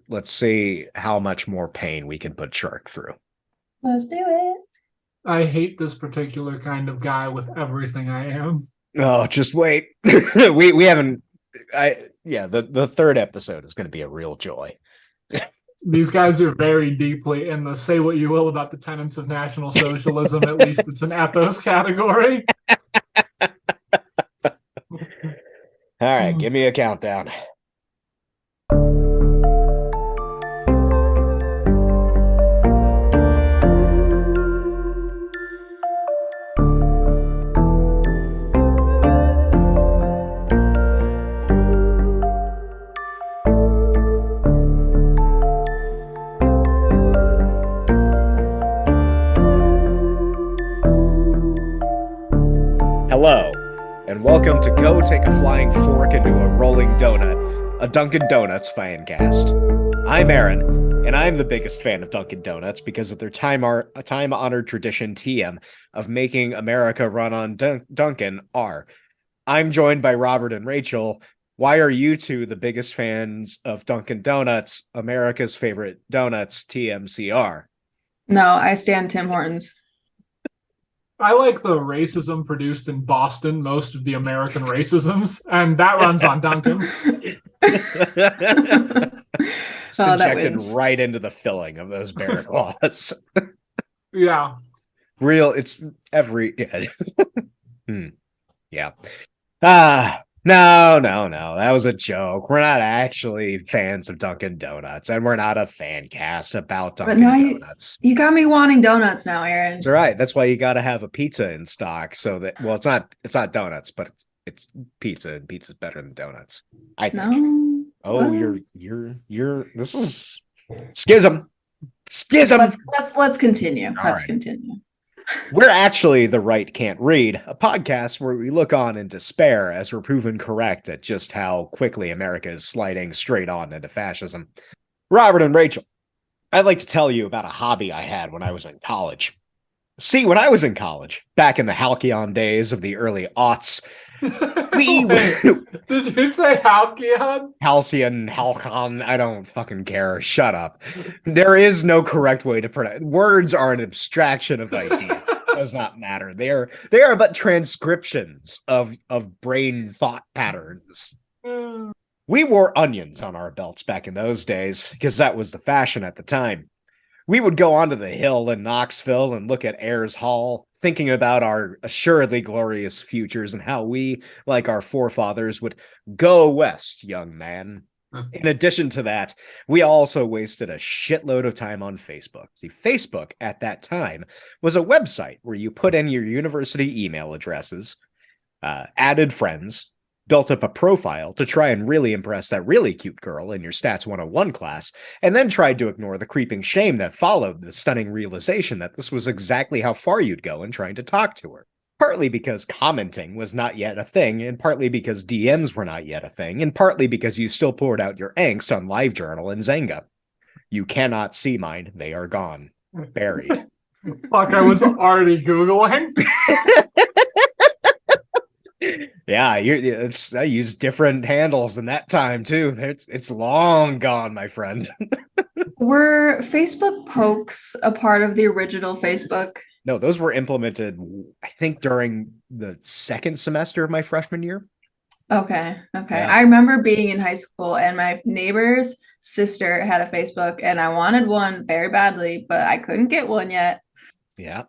Let's see how much more pain we can put Shark through. Let's do it. I hate this particular kind of guy with everything I am. Oh, just wait. we haven't. The third episode is going to be a real joy. These guys are very deeply in the say what you will about the tenets of National Socialism. At least it's an ethos category. All right, give me a countdown. Hello, and welcome to Go Take a Flying Fork into a Rolling Donut, a Dunkin' Donuts fan cast. I'm Aaron, and I'm the biggest fan of Dunkin' Donuts because of their time-honored tradition TM of making America run on Dunkin' R. I'm joined by Robert and Rachel. Why are you two the biggest fans of Dunkin' Donuts, America's favorite donuts, TMCR? No, I stand Tim Hortons. I like the racism produced in Boston, most of the American racisms, and that runs on Duncan. Just Oh, that injected wins. right into the filling of those bear claws. Yeah. Real, it's every yeah. No. That was a joke. We're not actually fans of Dunkin' Donuts, and we're not a fan cast about But Dunkin' now Donuts. you got me wanting donuts now, Aaron. It's all right. That's why you got to have a pizza in stock, so that it's not donuts, but it's pizza, and pizza's better than donuts, I think. No. Oh, Well, you're this is schism. let's continue. All Let's right. continue. We're actually The Right Can't Read, a podcast where we look on in despair as we're proven correct at just how quickly America is sliding straight on into fascism. Robert and Rachel, I'd like to tell you about a hobby I had when I was in college. See, when I was in college, back in the halcyon days of the early aughts, we Wait, did you say Halcyon? halcyon, I don't fucking care. Shut up. There is no correct way to pronounce. Words are an abstraction of ideas. Does not matter. They are but transcriptions of brain thought patterns. We wore onions on our belts back in those days because that was the fashion at the time. We would go onto the hill in Knoxville and look at Ayers Hall, thinking about our assuredly glorious futures and how we, like our forefathers, would go west, young man. In addition to that, we also wasted a shitload of time on Facebook. See, Facebook at that time was a website where you put in your university email addresses, added friends, built up a profile to try and really impress that really cute girl in your Stats 101 class, and then tried to ignore the creeping shame that followed the stunning realization that this was exactly how far you'd go in trying to talk to her. Partly because commenting was not yet a thing, and partly because DMs were not yet a thing, and partly because you still poured out your angst on LiveJournal and Zanga. You cannot see mine, they are gone. Buried. Fuck, I was already Googling. Yeah, I use different handles in that time too. It's long gone, my friend. Were Facebook pokes a part of the original Facebook? No, those were implemented, I think, during the second semester of my freshman year. Okay. Yeah. I remember being in high school and my neighbor's sister had a Facebook and I wanted one very badly, but I couldn't get one yet. Yeah.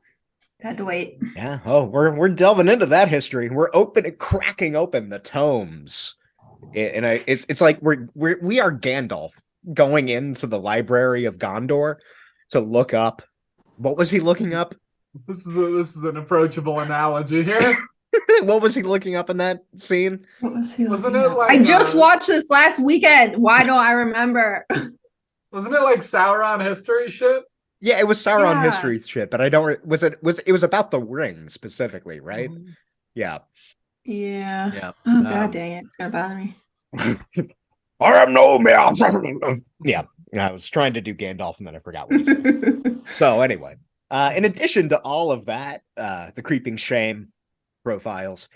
Had to wait. Yeah. Oh, we're delving into that history. We're cracking open the tomes, and it's like we are Gandalf going into the library of Gondor to look up. What was he looking up? This is an approachable analogy here. What was he looking up in that scene? What was he Wasn't looking it at? like, I just watched this last weekend. Why don't I remember? Wasn't it like Sauron history shit? Yeah, it was Sauron Yeah. history shit, but I don't. It was about the ring specifically, right? Yeah. Yeah. Yeah. Oh god dang it. It's gonna bother me. I am no man. Yeah. I was trying to do Gandalf and then I forgot what he said. So anyway, in addition to all of that, the creeping shame profiles,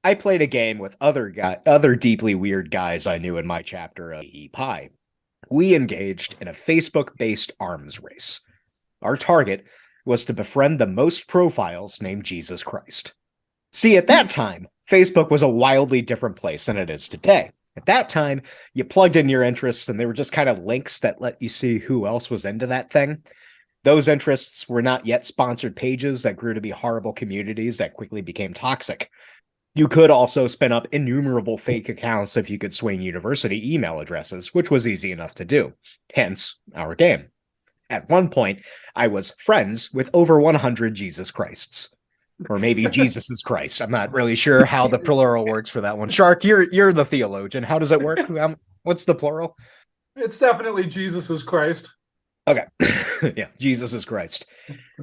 I played a game with other deeply weird guys I knew in my chapter of Pie. we engaged in a Facebook-based arms race. Our target was to befriend the most profiles named Jesus Christ. See, at that time, Facebook was a wildly different place than it is today. At that time, you plugged in your interests and they were just kind of links that let you see who else was into that thing. Those interests were not yet sponsored pages that grew to be horrible communities that quickly became toxic. You could also spin up innumerable fake accounts if you could swing university email addresses, which was easy enough to do. Hence, our game. At one point, I was friends with over 100 Jesus Christs. Or maybe Jesus is Christ. I'm not really sure how the plural works for that one. Shark, you're the theologian. How does it work? What's the plural? It's definitely Jesus is Christ. Okay. Yeah, Jesus is Christ.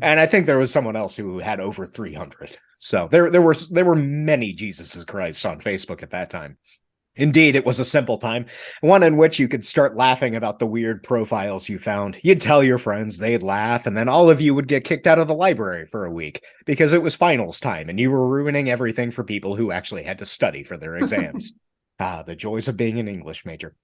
And I think there was someone else who had over 300. So there were many Jesus is Christ on Facebook at that time. Indeed, it was a simple time, one in which you could start laughing about the weird profiles you found. You'd tell your friends, they'd laugh, and then all of you would get kicked out of the library for a week because it was finals time and you were ruining everything for people who actually had to study for their exams. The joys of being an English major.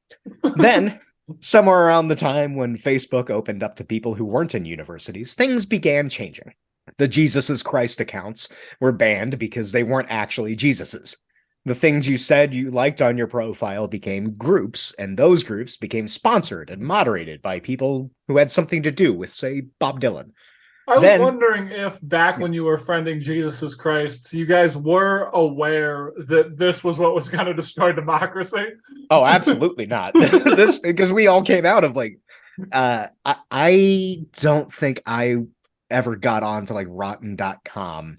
Then, somewhere around the time when Facebook opened up to people who weren't in universities, things began changing. The Jesus is Christ accounts were banned because they weren't actually Jesus's. The things you said you liked on your profile became groups, and those groups became sponsored and moderated by people who had something to do with, say, Bob Dylan. I was wondering if back when you were friending Jesus is Christ, you guys were aware that this was what was going to destroy democracy. Oh, absolutely not. This because we all came out of like I don't think I ever got on to like rotten.com,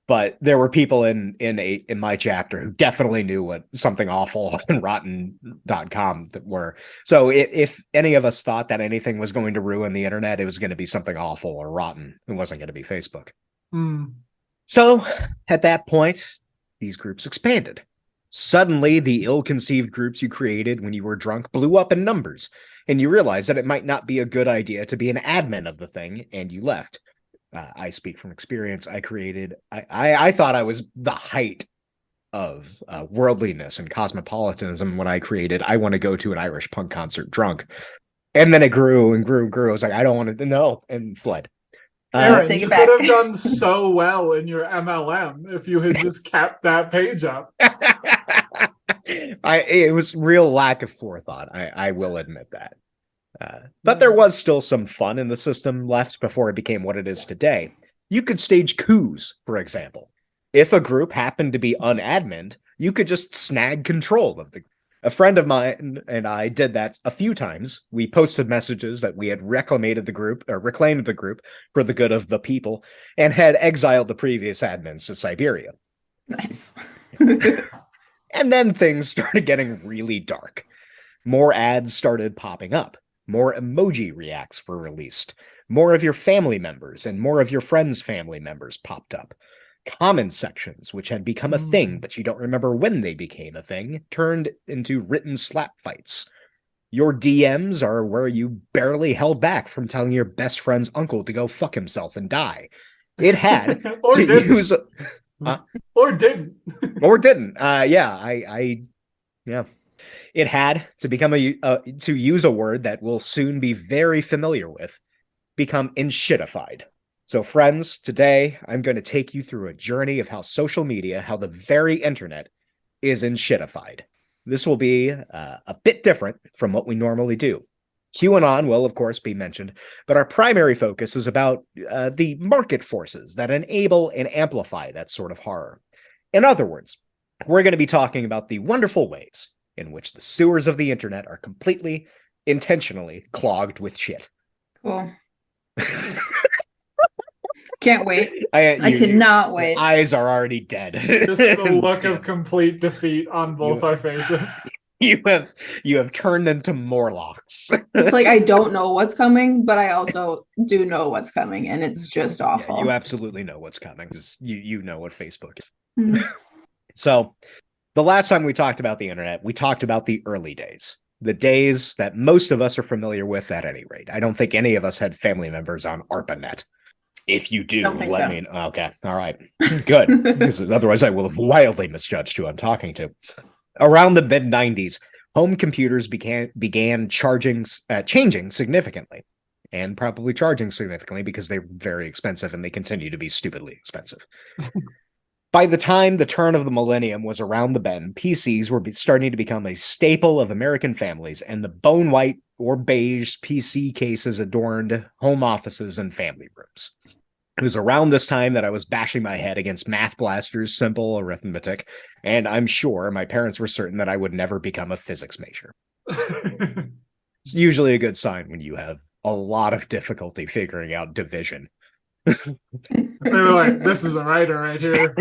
but there were people in my chapter who definitely knew what something awful on rotten.com that were. So if any of us thought that anything was going to ruin the internet, it was going to be something awful or rotten. It wasn't going to be Facebook. So at that point, these groups expanded. Suddenly, the ill-conceived groups you created when you were drunk blew up in numbers, and you realized that it might not be a good idea to be an admin of the thing, and you left. I speak from experience. I thought I was the height of worldliness and cosmopolitanism when I created I want to go to an Irish punk concert drunk. And then it grew and grew and grew. I was like, I don't want to know, and fled. Aaron, you could have done so well in your MLM if you had just kept that page up. It was real lack of forethought. I will admit that. But there was still some fun in the system left before it became what it is today. You could stage coups, for example. If a group happened to be unadmined, you could just snag control of the. A friend of mine and I did that a few times. We posted messages that we had reclaimed the group for the good of the people and had exiled the previous admins to Siberia. Nice. And then things started getting really dark. More ads started popping up. More emoji reacts were released. More of your family members and more of your friends' family members popped up. Comment sections, which had become a thing, but you don't remember when they became a thing, turned into written slap fights. Your DMs are where you barely held back from telling your best friend's uncle to go fuck himself and die. It had or to didn't. use or didn't. or didn't. Yeah. It had to become to use a word that we'll soon be very familiar with, become enshittified. So friends, today I'm going to take you through a journey of how social media, how the very internet is enshittified. This will be a bit different from what we normally do. QAnon will, of course, be mentioned, but our primary focus is about the market forces that enable and amplify that sort of horror. In other words, we're going to be talking about the wonderful ways in which the sewers of the internet are completely, intentionally clogged with shit. Cool. Can't wait. I cannot wait. Eyes are already dead. Just the look of complete defeat on both our faces. You have turned into Morlocks. It's like I don't know what's coming, but I also do know what's coming, and it's just awful. Yeah, you absolutely know what's coming because you know what Facebook is. So, the last time we talked about the internet, we talked about the early days. The days that most of us are familiar with at any rate. I don't think any of us had family members on ARPANET. If you do, let me know. Okay, all right, good. Because otherwise I will have wildly misjudged who I'm talking to. Around the mid-90s, home computers began changing significantly, and probably charging significantly because they're very expensive and they continue to be stupidly expensive. By the time the turn of the millennium was around the bend, PCs were starting to become a staple of American families, and the bone white or beige PC cases adorned home offices and family rooms. It was around this time that I was bashing my head against Math Blaster's simple arithmetic, and I'm sure my parents were certain that I would never become a physics major. It's usually a good sign when you have a lot of difficulty figuring out division. They were like, this is a writer right here.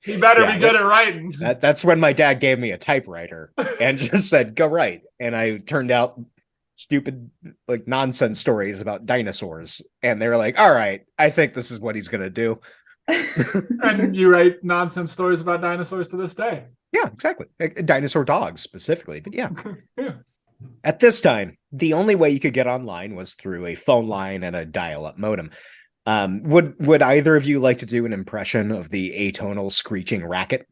He better be good at writing. That's when my dad gave me a typewriter and just said, go write. And I turned out stupid, like, nonsense stories about dinosaurs. And they were like, all right, I think this is what he's going to do. And you write nonsense stories about dinosaurs to this day. Yeah, exactly. Like, dinosaur dogs specifically. But yeah. Yeah. At this time, the only way you could get online was through a phone line and a dial-up modem. Would either of you like to do an impression of the atonal screeching racket?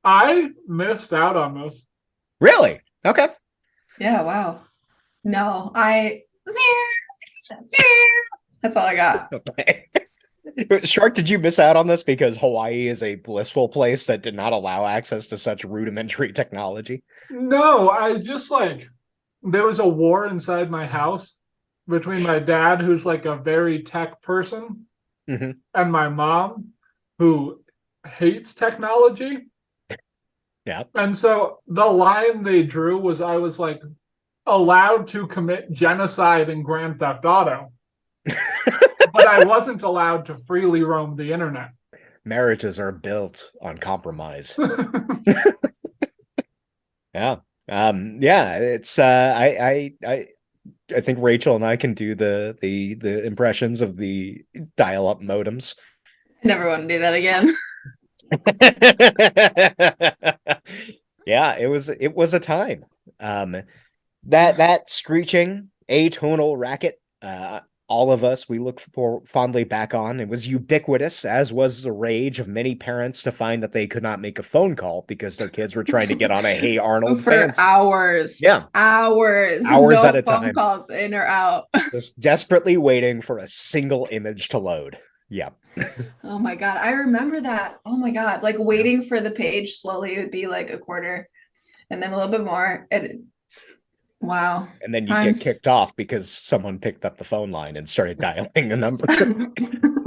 I missed out on this. Really? Okay. Yeah, wow. No, that's all I got. Okay. Shark, did you miss out on this because Hawaii is a blissful place that did not allow access to such rudimentary technology? No, I just there was a war inside my house between my dad, who's like a very tech person, and my mom, who hates technology. Yeah. And so the line they drew was I was like allowed to commit genocide in Grand Theft Auto, but I wasn't allowed to freely roam the internet. Marriages are built on compromise. Yeah. Yeah, it's I think Rachel and I can do the impressions of the dial-up modems. Never want to do that again. Yeah, it was a time. That screeching atonal racket, all of us, we look fondly back on. It was ubiquitous, as was the rage of many parents to find that they could not make a phone call because their kids were trying to get on a Hey Arnold for hours. Yeah. Hours No at a phone time. Calls in or out. Just desperately waiting for a single image to load. Yeah. Oh my God. I remember that. Oh my God. Like waiting for the page slowly would be like a quarter and then a little bit more. Wow. And then you get kicked off because someone picked up the phone line and started dialing a number.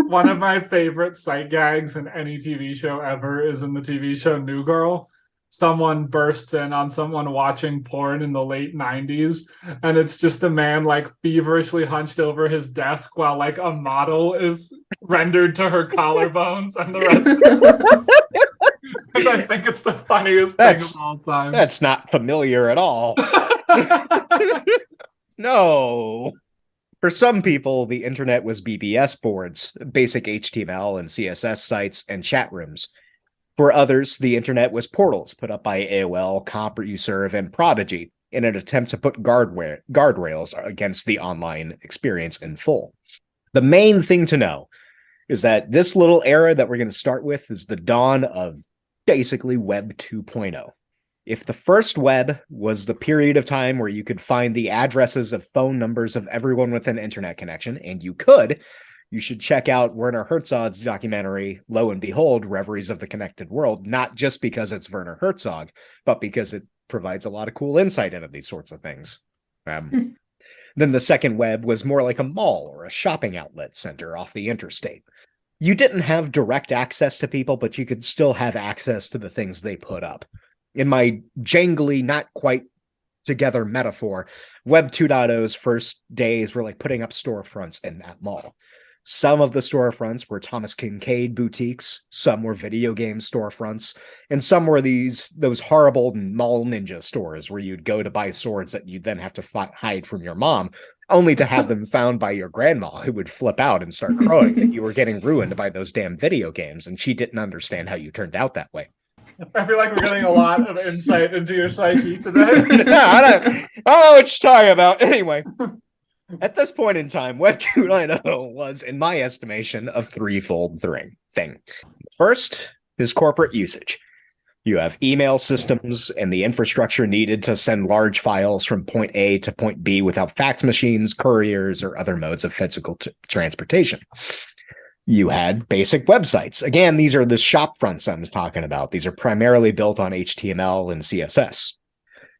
One of my favorite sight gags in any TV show ever is in the TV show New Girl. Someone bursts in on someone watching porn in the late 90s, and it's just a man like feverishly hunched over his desk while like a model is rendered to her collarbones and the rest of because I think it's the funniest thing of all time. That's not familiar at all. No. For some people, the internet was BBS boards, basic HTML and CSS sites, and chat rooms. For others, the internet was portals put up by AOL, CompuServe, and Prodigy in an attempt to put guardrails against the online experience in full. The main thing to know is that this little era that we're going to start with is the dawn of basically Web 2.0. If the first web was the period of time where you could find the addresses of phone numbers of everyone with an internet connection, and you should check out Werner Herzog's documentary, Lo and Behold, Reveries of the Connected World, not just because it's Werner Herzog, but because it provides a lot of cool insight into these sorts of things. Then the second web was more like a mall or a shopping outlet center off the interstate. You didn't have direct access to people, but you could still have access to the things they put up. In my jangly, not quite together metaphor, Web 2.0's first days were like putting up storefronts in that mall. Some of the storefronts were Thomas Kincaid boutiques, some were video game storefronts, and some were those horrible mall ninja stores where you'd go to buy swords that you'd then have to hide from your mom, only to have them found by your grandma, who would flip out and start crowing that you were getting ruined by those damn video games, and she didn't understand how you turned out that way. I feel like we're getting a lot of insight into your psyche today. I don't know what you're talking about. Anyway, at this point in time, Web 2.0 was, in my estimation, a threefold thing. First is corporate usage. You have email systems and the infrastructure needed to send large files from point A to point B without fax machines, couriers, or other modes of physical transportation. You had basic websites. Again, these are the shop fronts I'm talking about. These are primarily built on HTML and CSS.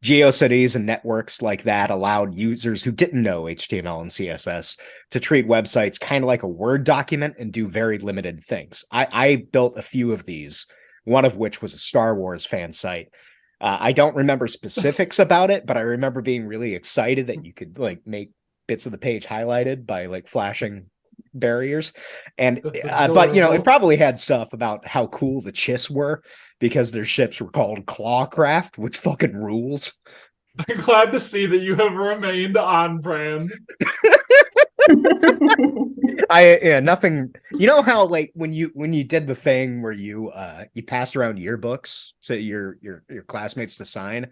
GeoCities and networks like that allowed users who didn't know HTML and CSS to treat websites kind of like a Word document and do very limited things. I built a few of these, one of which was a Star Wars fan site. I don't remember specifics about it, but I remember being really excited that you could like make bits of the page highlighted by like flashing barriers. And but you know, it probably had stuff about how cool the Chiss were because their ships were called Clawcraft, which fucking rules. I'm glad to see that you have remained on brand. Nothing. You know how like when you did the thing where you passed around yearbooks so your classmates to sign,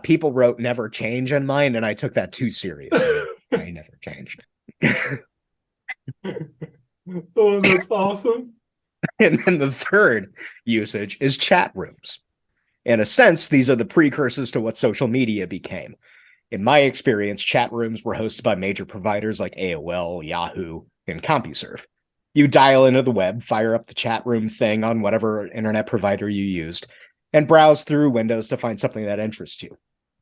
people wrote never change on mine, and I took that too seriously. I never changed. Oh, that's awesome. And then the third usage is chat rooms. In a sense, these are the precursors to what social media became. In my experience, chat rooms were hosted by major providers like AOL, Yahoo, and CompuServe. You dial into the web, fire up the chat room thing on whatever internet provider you used, and browse through windows to find something that interests you.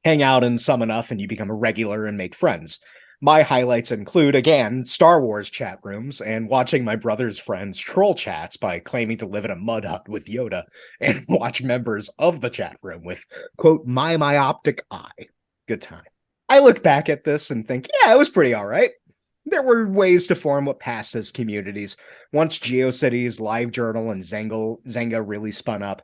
Hang out in some enough and you become a regular and make friends. My highlights include, again, Star Wars chat rooms and watching my brother's friends troll chats by claiming to live in a mud hut with Yoda and watch members of the chat room with, quote, my myopic eye. Good time. I look back at this and think, yeah, it was pretty all right. There were ways to form what passed as communities. Once GeoCities, LiveJournal, and Zynga really spun up,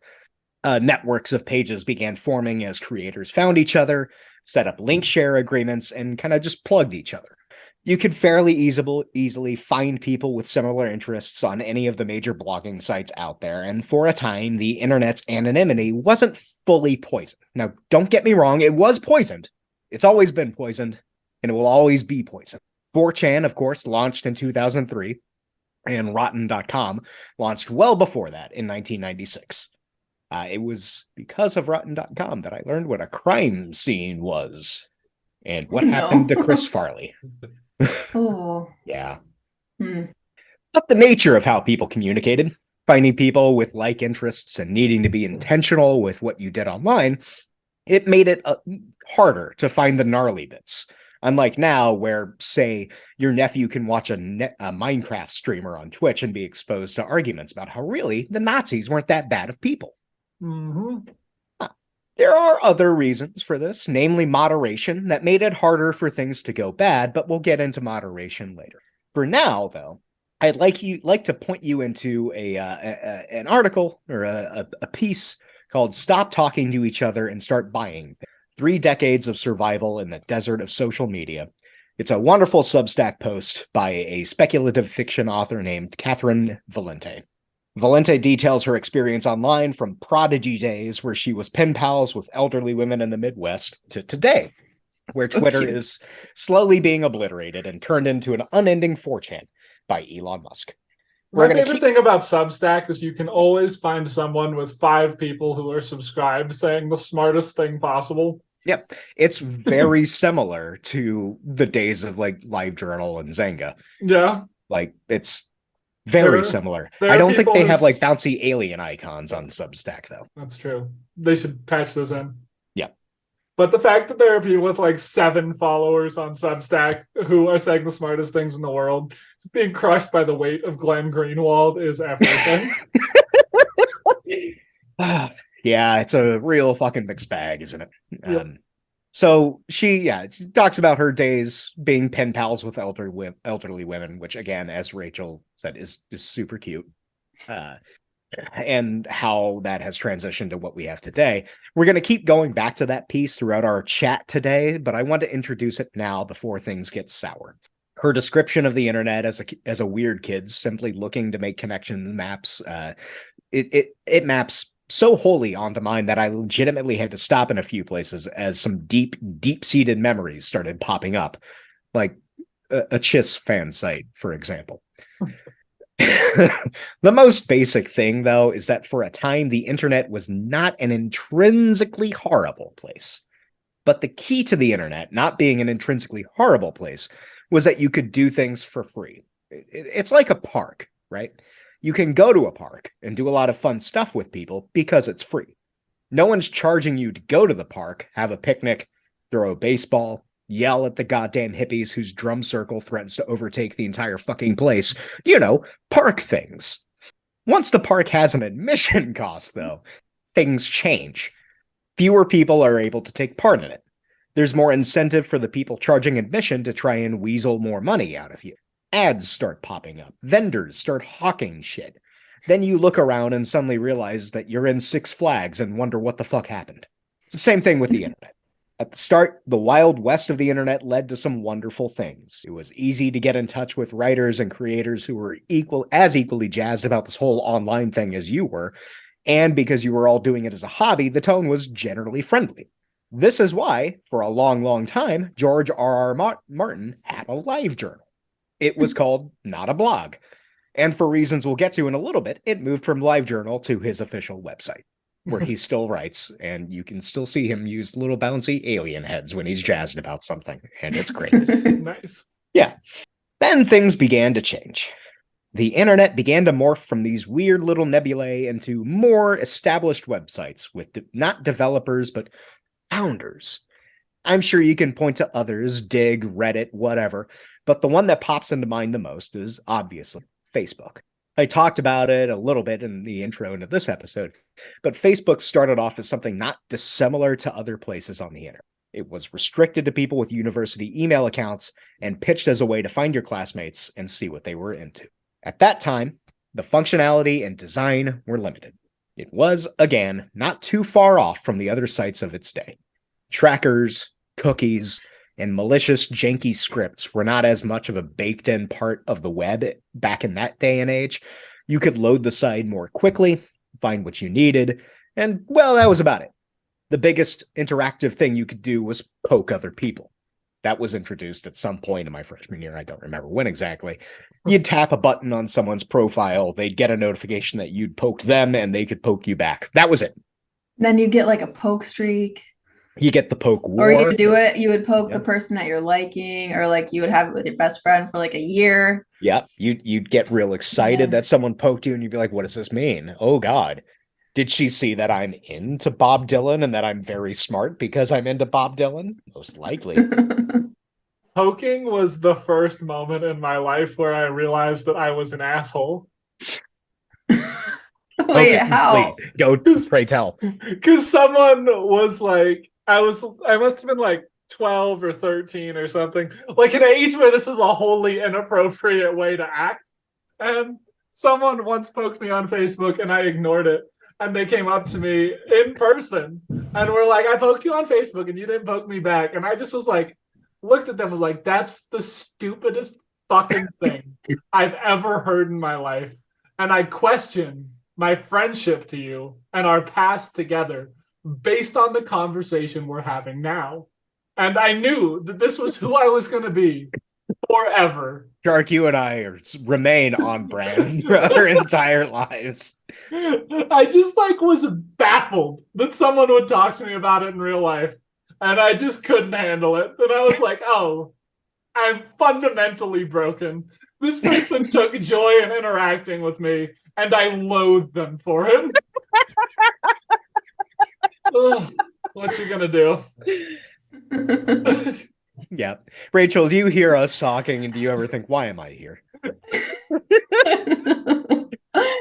networks of pages began forming as creators found each other, set up link share agreements, and kind of just plugged each other. You could fairly easily find people with similar interests on any of the major blogging sites out there, and for a time, the internet's anonymity wasn't fully poisoned. Now, don't get me wrong, it was poisoned. It's always been poisoned, and it will always be poisoned. 4chan, of course, launched in 2003, and Rotten.com launched well before that in 1996. It was because of Rotten.com that I learned what a crime scene was and what happened to Chris Farley. Oh. Yeah. But the nature of how people communicated, finding people with like interests and needing to be intentional with what you did online, it made it harder to find the gnarly bits. Unlike now, where, say, your nephew can watch a Minecraft streamer on Twitch and be exposed to arguments about how really the Nazis weren't that bad of people. Mm-hmm. There are other reasons for this, namely moderation, that made it harder for things to go bad, but we'll get into moderation later. For now, though, I'd like to point you into an article or a piece called "Stop Talking to Each Other and Start Buying: 3 Decades of Survival in the Desert of Social Media." It's a wonderful Substack post by a speculative fiction author named Catherine Valente. Valente details her experience online from prodigy days where she was pen pals with elderly women in the Midwest to today, where Twitter is slowly being obliterated and turned into an unending 4chan by Elon Musk. My favorite thing about Substack is you can always find someone with 5 people who are subscribed saying the smartest thing possible. Yep. It's very similar to the days of like LiveJournal and Zynga. Yeah. Like it's very similar. I don't think they have like bouncy alien icons on Substack though. That's true. They should patch those in. Yeah. But the fact that there are people with like 7 followers on Substack who are saying the smartest things in the world, just being crushed by the weight of Glenn Greenwald is everything. Yeah, it's a real fucking mixed bag, isn't it? Yep. So she talks about her days being pen pals with elderly women, which again, as Rachel said, is super cute. And how that has transitioned to what we have today. We're going to keep going back to that piece throughout our chat today, but I want to introduce it now before things get sour. Her description of the internet as a weird kid simply looking to make connection maps, it maps so wholly onto mine that I legitimately had to stop in a few places as some deep-seated memories started popping up, like a Chiss fan site, for example. The most basic thing, though, is that for a time, the internet was not an intrinsically horrible place. But the key to the internet not being an intrinsically horrible place was that you could do things for free. It's like a park, right? You can go to a park and do a lot of fun stuff with people because it's free. No one's charging you to go to the park, have a picnic, throw a baseball, yell at the goddamn hippies whose drum circle threatens to overtake the entire fucking place. You know, park things. Once the park has an admission cost, though, things change. Fewer people are able to take part in it. There's more incentive for the people charging admission to try and weasel more money out of you. Ads start popping up. Vendors start hawking shit. Then you look around and suddenly realize that you're in Six Flags and wonder what the fuck happened. It's the same thing with the internet. At the start, the wild west of the internet led to some wonderful things. It was easy to get in touch with writers and creators who were equally jazzed about this whole online thing as you were, and because you were all doing it as a hobby, the tone was generally friendly. This is why, for a long, long time, George R.R. Martin had a live journal. It was called Not a Blog. And for reasons we'll get to in a little bit, it moved from live journal to his official website, where he still writes, and you can still see him use little bouncy alien heads when he's jazzed about something, and it's great. Nice. Yeah. Then things began to change. The internet began to morph from these weird little nebulae into more established websites with not developers, but founders. I'm sure you can point to others, Dig, Reddit, whatever, but the one that pops into mind the most is obviously Facebook. I talked about it a little bit in the intro into this episode, but Facebook started off as something not dissimilar to other places on the internet. It was restricted to people with university email accounts and pitched as a way to find your classmates and see what they were into. At that time, the functionality and design were limited. It was, again, not too far off from the other sites of its day. Trackers, cookies, and malicious, janky scripts were not as much of a baked-in part of the web back in that day and age. You could load the site more quickly, find what you needed, and, well, that was about it. The biggest interactive thing you could do was poke other people. That was introduced at some point in my freshman year. I don't remember when exactly. You'd tap a button on someone's profile, they'd get a notification that you'd poked them, and they could poke you back. That was it. Then you'd get like a poke streak. You get the poke war. Or you would poke the person that you're liking, or like you would have it with your best friend for like a year. Yeah, you'd get real excited that someone poked you, and you'd be like, what does this mean? Oh, God. Did she see that I'm into Bob Dylan and that I'm very smart because I'm into Bob Dylan? Most likely. Poking was the first moment in my life where I realized that I was an asshole. Wait, how? Wait, go, pray tell. Because someone was like, I must have been like 12 or 13 or something, like an age where this is a wholly inappropriate way to act. And someone once poked me on Facebook and I ignored it. And they came up to me in person and were like, I poked you on Facebook and you didn't poke me back. And I just was like, looked at them, was like, that's the stupidest fucking thing I've ever heard in my life. And I question my friendship to you and our past together based on the conversation we're having now. And I knew that this was who I was going to be forever. Shark, you and I remain on brand for our entire lives. I just like was baffled that someone would talk to me about it in real life, and I just couldn't handle it. And I was like, oh, I'm fundamentally broken. This person took joy in interacting with me, and I loathe them for it. Ugh, what you gonna do? Yeah. Rachel, do you hear us talking and do you ever think, why am I here?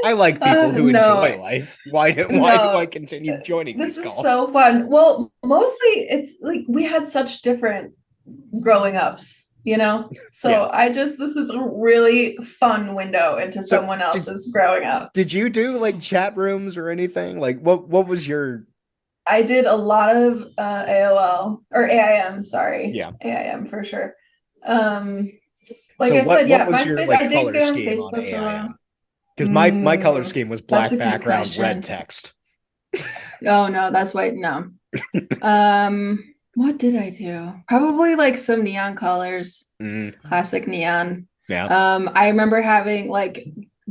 I like people who enjoy life. Why do I continue joining these calls? This is so fun. Well, mostly it's like we had such different growing ups, you know? So this is a really fun window into someone else's growing up. Did you do like chat rooms or anything? Like what was your... I did a lot of AOL or AIM, sorry. Yeah. AIM for sure. Like I said, MySpace, I did get on Facebook for a while. Because my color scheme was black background, red text. Oh no, that's white. No. What did I do? Probably like some neon colors. Classic neon. Yeah. I remember having like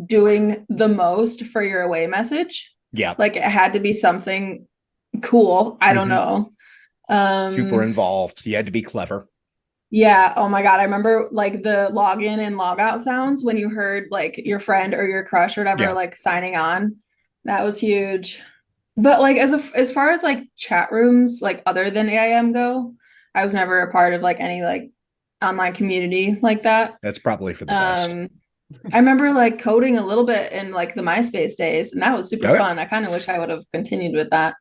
doing the most for your away message. Yeah. Like it had to be something cool. I don't know. Super involved. You had to be clever. Yeah. Oh my God. I remember like the login and log out sounds when you heard like your friend or your crush or whatever, like signing on. That was huge. But like as far as like chat rooms, like other than AIM go, I was never a part of like any like online community like that. That's probably for the best. I remember like coding a little bit in like the MySpace days, and that was super fun. I kind of wish I would have continued with that.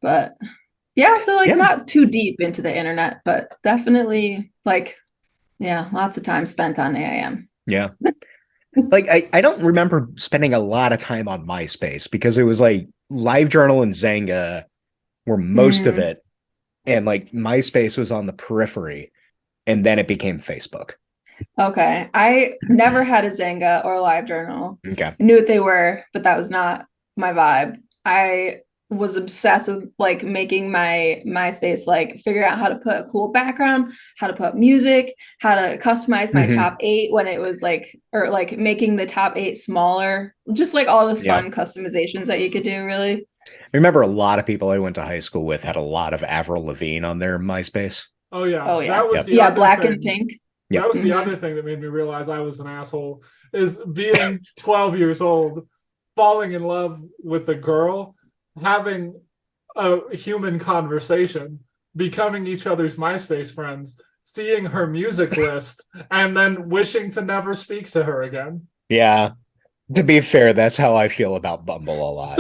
But yeah, so like not too deep into the internet, but definitely like, yeah, lots of time spent on AIM. Yeah. Like I don't remember spending a lot of time on MySpace because it was like LiveJournal and Zanga were most of it. And like MySpace was on the periphery. And then it became Facebook. Okay. I never had a Zanga or a LiveJournal. Okay. I knew what they were, but that was not my vibe. I was obsessed with like making my MySpace, like figuring out how to put a cool background, how to put music, how to customize my top 8 when it was like, or like making the top 8 smaller, just like all the fun customizations that you could do, really. I remember a lot of people I went to high school with had a lot of Avril Lavigne on their MySpace. Oh yeah. Oh yeah. That was the other Black thing. and Pink. That was the other thing that made me realize I was an asshole, is being 12 years old, falling in love with a girl, having a human conversation, becoming each other's MySpace friends, seeing her music list, and then wishing to never speak to her again. Yeah. To be fair, that's how I feel about Bumble a lot.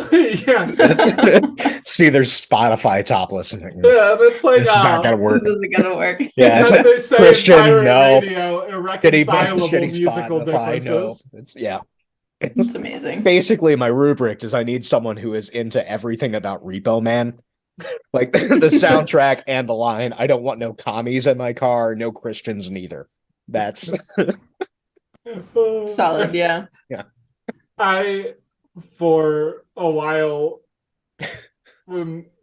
See their Spotify topless. Yeah, it's like, this is not gonna work. This isn't gonna work. Yeah, it's like, they say Christian, no. Radio, irreconcilable musical Spotify, differences. No. It's It's amazing. Basically, my rubric is I need someone who is into everything about Repo Man. Like the soundtrack and the line. I don't want no commies in my car, no Christians neither. That's solid, yeah. Yeah. I, for a while,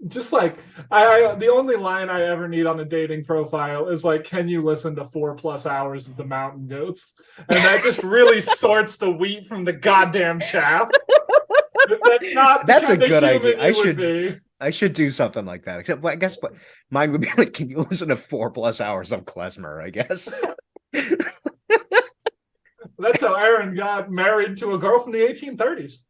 just like I the only line I ever need on a dating profile is like, can you listen to 4+ hours of the Mountain Goats? And that just really sorts the wheat from the goddamn chaff. That's not that's a good idea. I should do something like that. Except I guess what mine would be like, can you listen to 4+ hours of klezmer, I guess. That's how Aaron got married to a girl from the 1830s.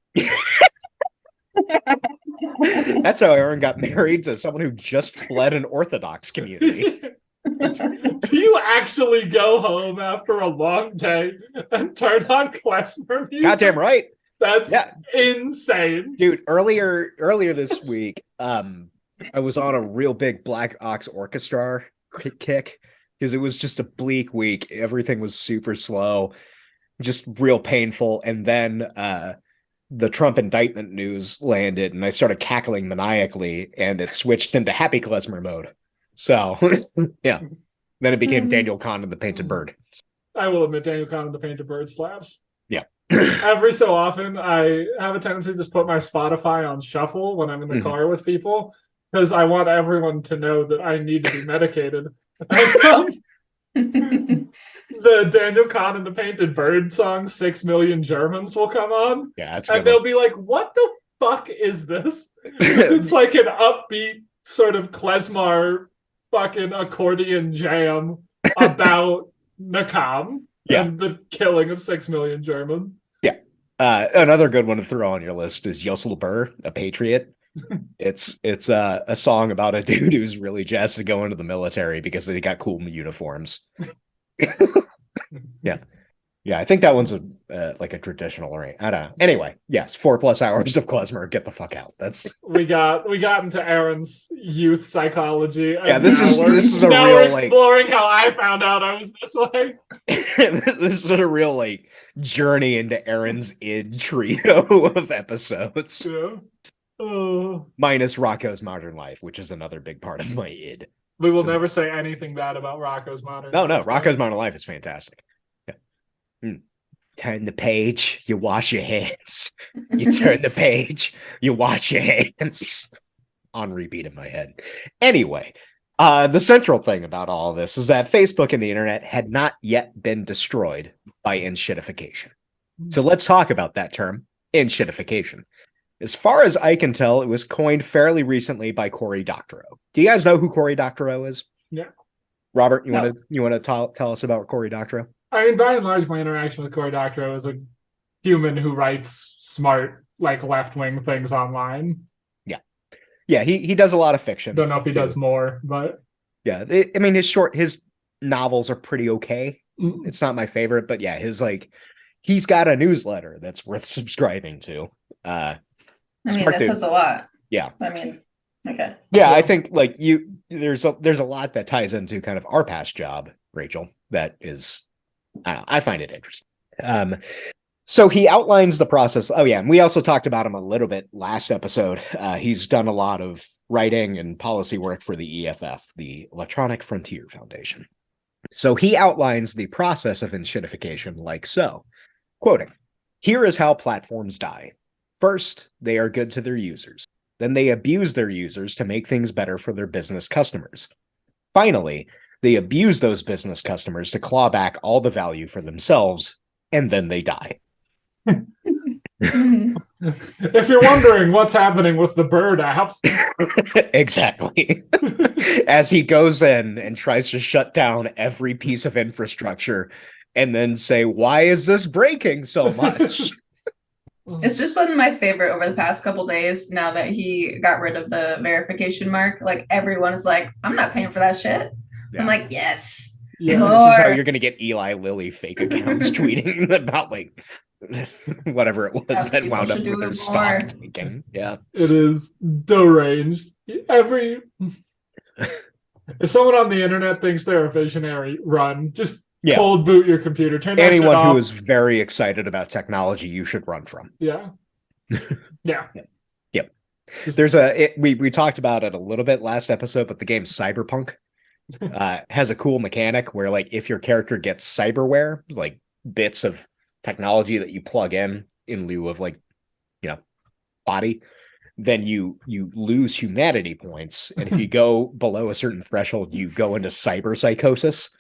That's how Aaron got married to someone who just fled an Orthodox community. Do you actually go home after a long day and turn on klezmer music? Goddamn right. That's insane. Dude, earlier this week, I was on a real big Black Ox Orchestra kick because it was just a bleak week. Everything was super slow, just real painful. And then the Trump indictment news landed and I started cackling maniacally and it switched into happy klezmer mode. So, yeah. Then it became Daniel Kahn and the Painted Bird. I will admit Daniel Kahn and the Painted Bird slaps. Yeah. Every so often, I have a tendency to just put my Spotify on shuffle when I'm in the car with people because I want everyone to know that I need to be medicated. The Daniel Kahn and the Painted Bird song 6 Million Germans will come on. Yeah, that's and they'll be like, what the fuck is this? It's like an upbeat sort of klezmer fucking accordion jam about Nakam and the killing of 6 million Germans. Yeah. Another good one to throw on your list is Yossel Burr, A Patriot. It's a song about a dude who's really jazzed to go into the military because they got cool uniforms. Yeah, I think that one's like a traditional array. I don't know. Anyway, yes, 4+ hours of klezmer. Get the fuck out. That's we got into Aaron's youth psychology. Yeah, this is a now real we're exploring how I found out I was this way. This is a real like journey into Aaron's id trio of episodes. Yeah. Minus Rocco's Modern Life, which is another big part of my id. We will never say anything bad about Rocco's Modern Life. No, Rocco's Modern Life is fantastic. Yeah. Turn the page, you wash your hands. You turn the page, you wash your hands. On repeat in my head. Anyway, the central thing about all of this is that Facebook and the internet had not yet been destroyed by enshittification. So let's talk about that term, enshittification. As far as I can tell, it was coined fairly recently by Cory Doctorow. Do you guys know who Cory Doctorow is? Yeah. Robert, you want to tell us about Cory Doctorow? I mean, by and large, my interaction with Cory Doctorow is a human who writes smart, like left-wing things online. Yeah, he does a lot of fiction. Don't know if he does more, but yeah, I mean his novels are pretty okay. It's not my favorite, but yeah, he's got a newsletter that's worth subscribing to. I mean, this says a lot. Yeah. I mean, okay. Yeah, I think like there's a lot that ties into kind of our past job, Rachel, that is I find it interesting. So he outlines the process. Oh yeah, and we also talked about him a little bit last episode. He's done a lot of writing and policy work for the EFF, the Electronic Frontier Foundation. So he outlines the process of enshittification like so. Quoting, "Here is how platforms die. First, they are good to their users. Then they abuse their users to make things better for their business customers. Finally, they abuse those business customers to claw back all the value for themselves, and then they die." If you're wondering what's happening with the Bird app. Exactly. As he goes in and tries to shut down every piece of infrastructure and then say, why is this breaking so much? It's just been my favorite over the past couple days now that he got rid of the verification mark. Like everyone is like, I'm not paying for that shit. Yeah. I'm like, yes. Yeah, this is how you're gonna get Eli Lilly fake accounts tweeting about like whatever it was that wound up with their stock tanking. Yeah. It is deranged. If someone on the internet thinks they're a visionary, run. Just cold boot your computer. Turn that shit off. Anyone who is very excited about technology, you should run from. Yeah. Yeah. Yep. We talked about it a little bit last episode, but the game Cyberpunk has a cool mechanic where like if your character gets cyberware, like bits of technology that you plug in lieu of like, body, then you lose humanity points. And if you go below a certain threshold, you go into cyber psychosis.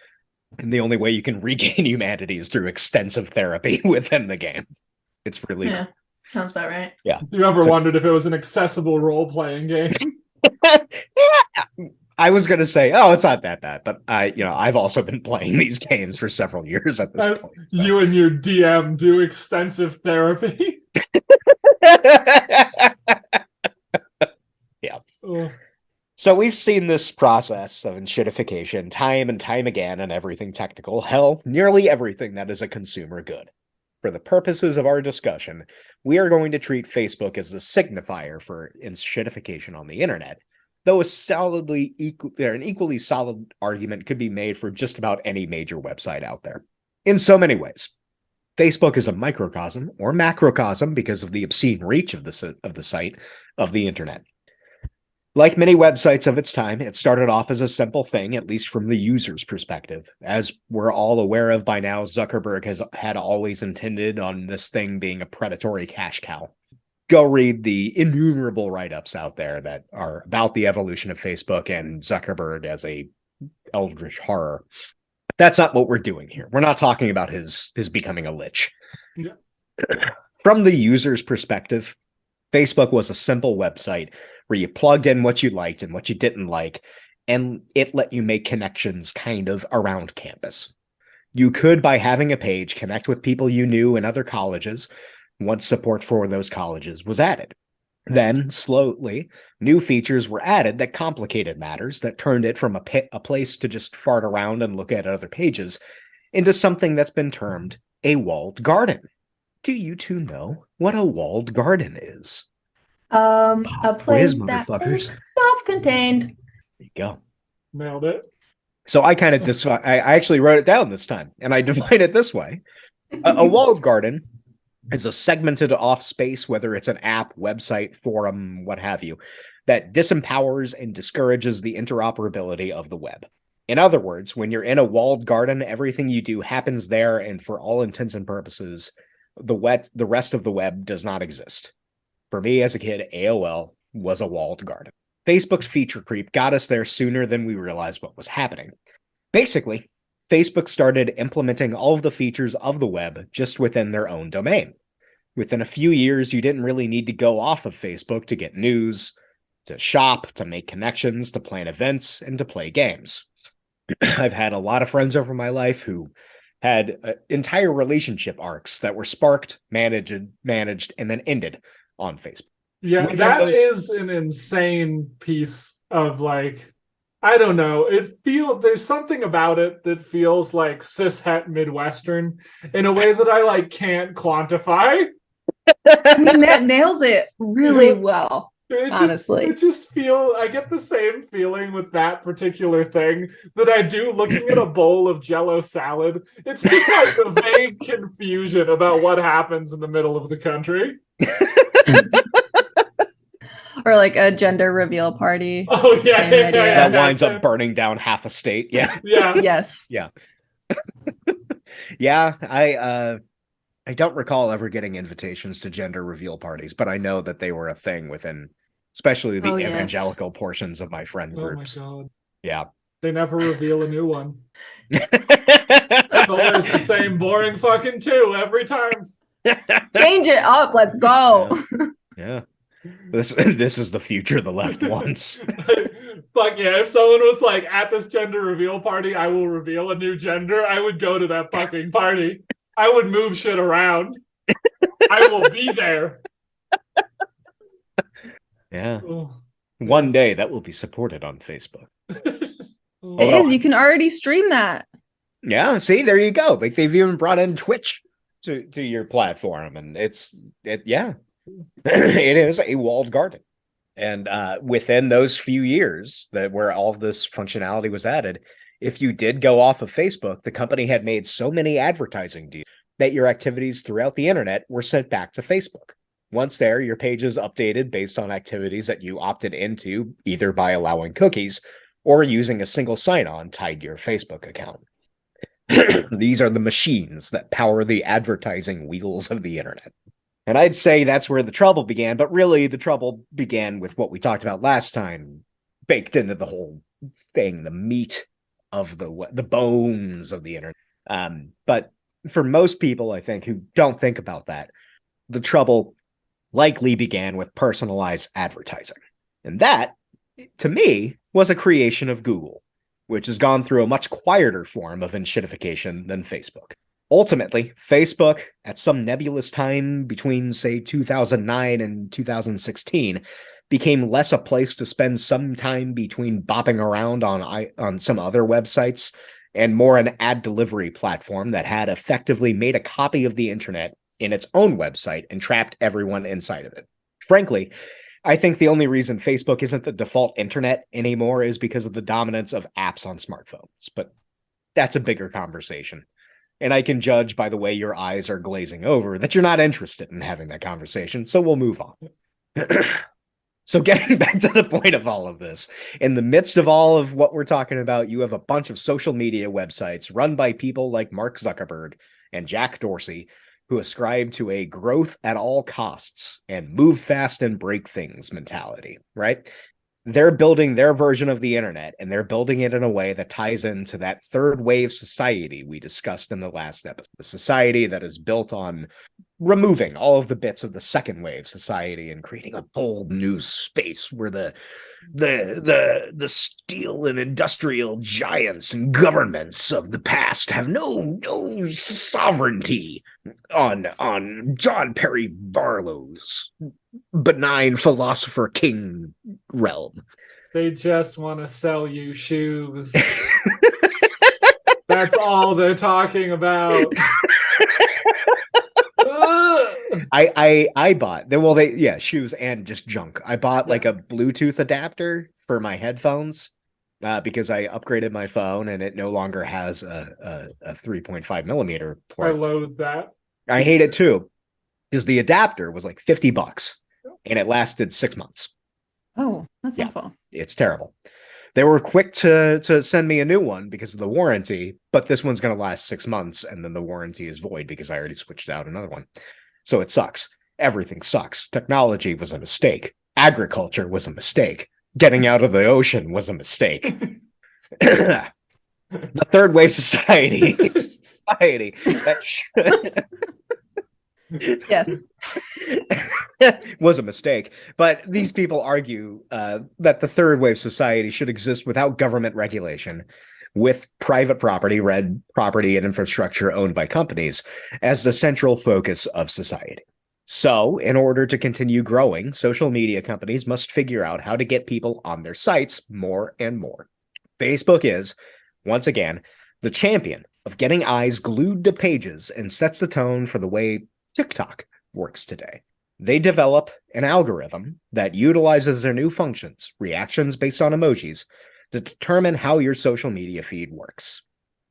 And the only way you can regain humanity is through extensive therapy within the game. It's really cool. Sounds about right. Yeah. You ever wondered if it was an accessible role-playing game? I was gonna say, oh, it's not that bad, but I've also been playing these games for several years at this point. So. You and your DM do extensive therapy. Yeah. So we've seen this process of enshittification time and time again in everything technical. Hell, nearly everything that is a consumer good. For the purposes of our discussion, we are going to treat Facebook as a signifier for enshittification on the internet. Though an equally solid argument could be made for just about any major website out there. In so many ways, Facebook is a microcosm or macrocosm because of the obscene reach of the site of the internet. Like many websites of its time, it started off as a simple thing, at least from the user's perspective. As we're all aware of by now, Zuckerberg had always intended on this thing being a predatory cash cow. Go read the innumerable write-ups out there that are about the evolution of Facebook and Zuckerberg as a eldritch horror. That's not what we're doing here. We're not talking about his becoming a lich. Yeah. From the user's perspective, Facebook was a simple website where you plugged in what you liked and what you didn't like, and it let you make connections kind of around campus. You could, by having a page, connect with people you knew in other colleges, once support for those colleges was added. Then, slowly, new features were added that complicated matters, that turned it from a place to just fart around and look at other pages into something that's been termed a walled garden. Do you two know what a walled garden is? A place that is self-contained. There you go. Nailed it. So I kind of I actually wrote it down this time, and I define it this way. A walled garden is a segmented off space, whether it's an app, website, forum, what have you, that disempowers and discourages the interoperability of the web. In other words, when you're in a walled garden, everything you do happens there, and for all intents and purposes, the rest of the web does not exist. For me as a kid, AOL was a walled garden. Facebook's feature creep got us there sooner than we realized what was happening. Basically, Facebook started implementing all of the features of the web just within their own domain. Within a few years, you didn't really need to go off of Facebook to get news, to shop, to make connections, to plan events, and to play games. I've had a lot of friends over my life who had entire relationship arcs that were sparked, managed, and then ended on Facebook. Yeah, that is an insane piece of, like, I don't know. There's something about it that feels like cishet Midwestern in a way that I like can't quantify. I mean, that nails it really well. Honestly, I get the same feeling with that particular thing that I do looking at a bowl of Jell-O salad. It's just like a vague confusion about what happens in the middle of the country. Or like a gender reveal party. Oh yeah, that winds up burning down half a state. Yeah. Yes. Yeah. Yeah. I don't recall ever getting invitations to gender reveal parties, but I know that they were a thing within, especially the evangelical portions of my friend groups. Oh my God. Yeah. They never reveal a new one. It's always the same boring fucking two every time. Change it up. Let's go. Yeah. This is the future the left wants. Fuck yeah, if someone was like, at this gender reveal party, I will reveal a new gender, I would go to that fucking party. I would move shit around. I will be there. Yeah. One day that will be supported on Facebook. It is. You can already stream that. Yeah, see, there you go. Like, they've even brought in Twitch to your platform, and it is a walled garden. And within those few years where all of this functionality was added, if you did go off of Facebook, the company had made so many advertising deals that your activities throughout the internet were sent back to Facebook. Once there, your page is updated based on activities that you opted into, either by allowing cookies or using a single sign-on tied to your Facebook account. These are the machines that power the advertising wheels of the internet. And I'd say that's where the trouble began, but really the trouble began with what we talked about last time, baked into the whole thing, the meat of the bones of the internet. But for most people, I think, who don't think about that, the trouble likely began with personalized advertising. And that, to me, was a creation of Google, which has gone through a much quieter form of enshittification than Facebook. Ultimately, Facebook, at some nebulous time between, say, 2009 and 2016, became less a place to spend some time between bopping around on some other websites and more an ad delivery platform that had effectively made a copy of the internet in its own website and trapped everyone inside of it. Frankly, I think the only reason Facebook isn't the default internet anymore is because of the dominance of apps on smartphones. But that's a bigger conversation. And I can judge by the way your eyes are glazing over that you're not interested in having that conversation, so we'll move on. So getting back to the point of all of this, in the midst of all of what we're talking about, you have a bunch of social media websites run by people like Mark Zuckerberg and Jack Dorsey, who ascribe to a growth at all costs and move fast and break things mentality, right? They're building their version of the internet, and they're building it in a way that ties into that third wave society we discussed in the last episode. The society that is built on removing all of the bits of the second wave society and creating a bold new space where the steel and industrial giants and governments of the past have no sovereignty on John Perry Barlow's benign philosopher king realm. They just want to sell you shoes. That's all they're talking about. I bought shoes and just junk. I bought like a Bluetooth adapter for my headphones because I upgraded my phone and it no longer has a 3.5 millimeter port. I loathe that. I hate it too because the adapter was like $50 and it lasted 6 months. Oh, that's awful. It's terrible. They were quick to send me a new one because of the warranty, but this one's going to last 6 months and then the warranty is void because I already switched out another one. So it sucks. Everything sucks. Technology was a mistake. Agriculture was a mistake. Getting out of the ocean was a mistake. The third wave society. Yes. Was a mistake. But these people argue that the third wave society should exist without government regulation, with private property, red property, and infrastructure owned by companies as the central focus of society. So, in order to continue growing, social media companies must figure out how to get people on their sites more and more. Facebook is, once again, the champion of getting eyes glued to pages and sets the tone for the way TikTok works today. They develop an algorithm that utilizes their new functions, reactions based on emojis, to determine how your social media feed works.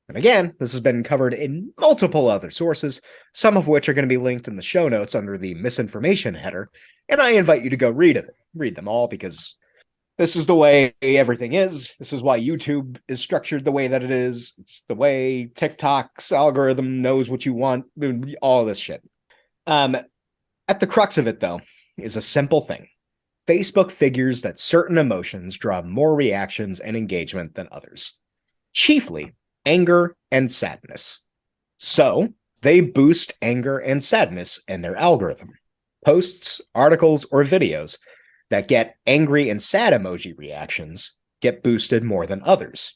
And again, this has been covered in multiple other sources, some of which are going to be linked in the show notes under the misinformation header, and I invite you to go read them all, because this is the way everything is. This is why YouTube is structured the way that it is. It's the way TikTok's algorithm knows what you want, all this shit. At the crux of it, though, is a simple thing. Facebook figures that certain emotions draw more reactions and engagement than others, chiefly anger and sadness. So they boost anger and sadness in their algorithm. Posts, articles, or videos that get angry and sad emoji reactions get boosted more than others,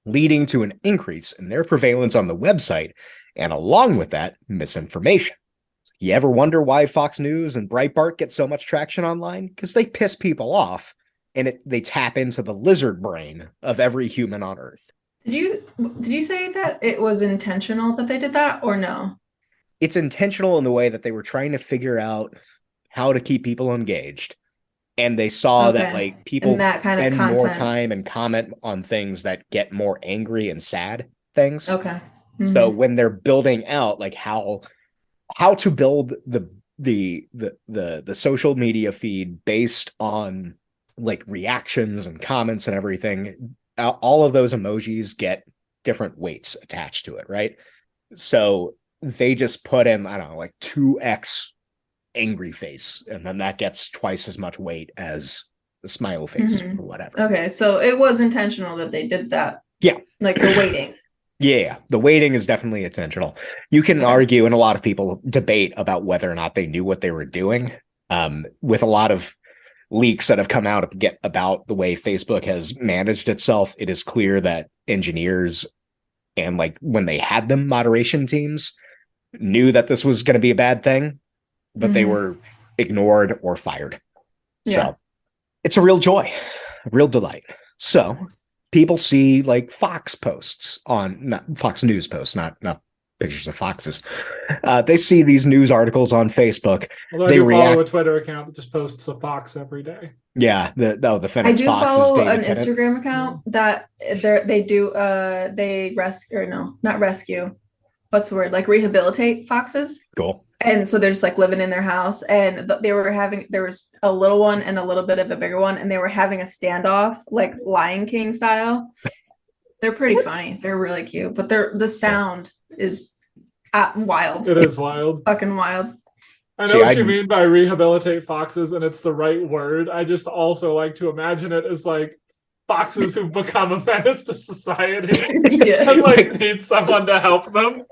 leading to an increase in their prevalence on the website, and along with that, misinformation. You ever wonder why Fox News and Breitbart get so much traction online? Because they piss people off, and they tap into the lizard brain of every human on Earth. Did you say that it was intentional that they did that, or no? It's intentional in the way that they were trying to figure out how to keep people engaged. And they saw that like people and that kind of spend more content. time and comment on things that get more angry and sad things. Okay. So when they're building out like how to build the social media feed based on like reactions and comments and everything, all of those emojis get different weights attached to it, right? So they just put in, I don't know, like 2x angry face, and then that gets twice as much weight as the smile face or whatever. Okay, so it was intentional that they did that. Yeah. Like the weighting. Yeah, the weighting is definitely intentional. You can argue, and a lot of people debate about whether or not they knew what they were doing. With a lot of leaks that have come out about the way Facebook has managed itself, it is clear that engineers and like when they had them, moderation teams knew that this was going to be a bad thing, but they were ignored or fired. Yeah. So it's a real joy, a real delight. So people see like Fox posts not Fox News posts, not pictures of foxes. They see these news articles on Facebook. Although they follow a Twitter account that just posts a fox every day. Yeah, the Phoenix I do Fox follow is an Instagram account that they rescue, or no, not rescue. What's the word? Like rehabilitate foxes. Cool. And so they're just like living in their house, and there was a little one and a little bit of a bigger one, and they were having a standoff, like Lion King style. They're pretty funny. They're really cute, but the sound is wild. It is wild. Fucking wild. I know what you mean by rehabilitate foxes, and it's the right word. I just also like to imagine it as like foxes who've become a menace to society Yes. and like need someone to help them.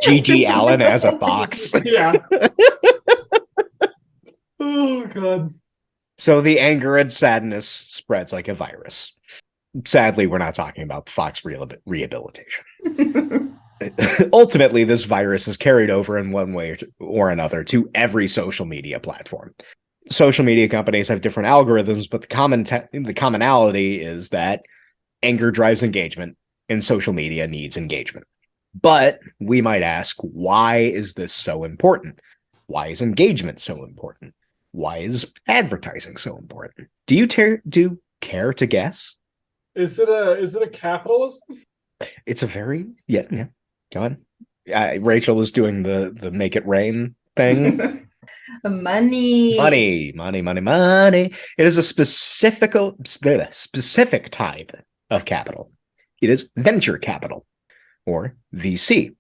G.G. Allen as a fox. Yeah. Oh, God. So the anger and sadness spreads like a virus. Sadly, we're not talking about fox rehabilitation. Ultimately, this virus is carried over in one way or another to every social media platform. Social media companies have different algorithms, but the commonality is that anger drives engagement, and social media needs engagement. But we might ask, why is this so important? Why is engagement so important? Why is advertising so important? Do you care to guess? Is it a capitalism? It's a very yeah. Go on. Rachel is doing the make it rain thing. Money. It is a specific type of capital. It is venture capital, or VC.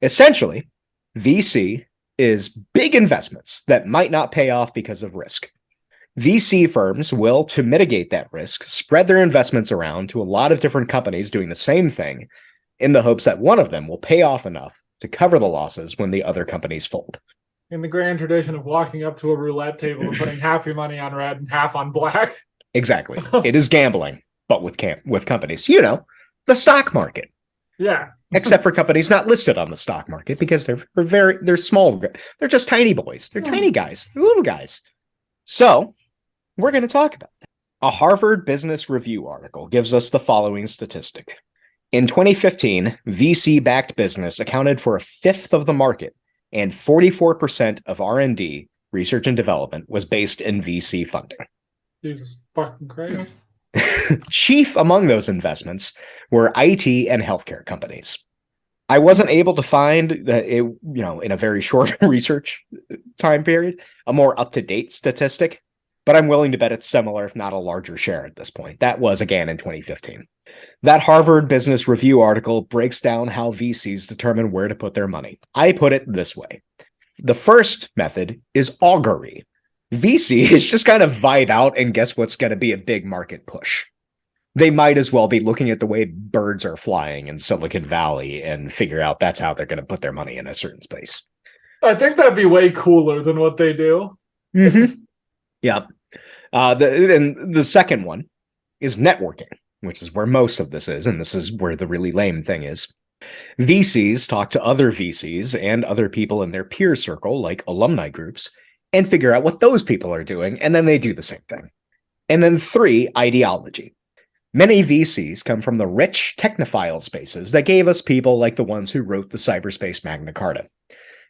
Essentially, VC is big investments that might not pay off because of risk. VC firms will, to mitigate that risk, spread their investments around to a lot of different companies doing the same thing in the hopes that one of them will pay off enough to cover the losses when the other companies fold. In the grand tradition of walking up to a roulette table and putting half your money on red and half on black. Exactly. It is gambling, but with companies, you know, the stock market. Yeah. Except for companies not listed on the stock market because they're small. They're just tiny boys. They're tiny guys. They're little guys. So we're going to talk about that. A Harvard Business Review article gives us the following statistic. In 2015, VC-backed business accounted for a fifth of the market, and 44% of R&D, research and development, was based in VC funding. Jesus fucking Christ. Chief among those investments were IT and healthcare companies. I wasn't able to find, in a very short research time period, a more up-to-date statistic, but I'm willing to bet it's similar, if not a larger share at this point. That was, again, in 2015. That Harvard Business Review article breaks down how VCs determine where to put their money. I put it this way. The first method is augury. VCs just kind of vibe out and guess what's going to be a big market push. They might as well be looking at the way birds are flying in Silicon Valley and figure out that's how they're going to put their money in a certain space. I think that'd be way cooler than what they do. Mm-hmm. Yep. The second one is networking, which is where most of this is, and this is where the really lame thing is. VCs talk to other VCs and other people in their peer circle, like alumni groups, and figure out what those people are doing, and then they do the same thing. And then 3, ideology. Many VCs come from the rich technophile spaces that gave us people like the ones who wrote the cyberspace Magna Carta.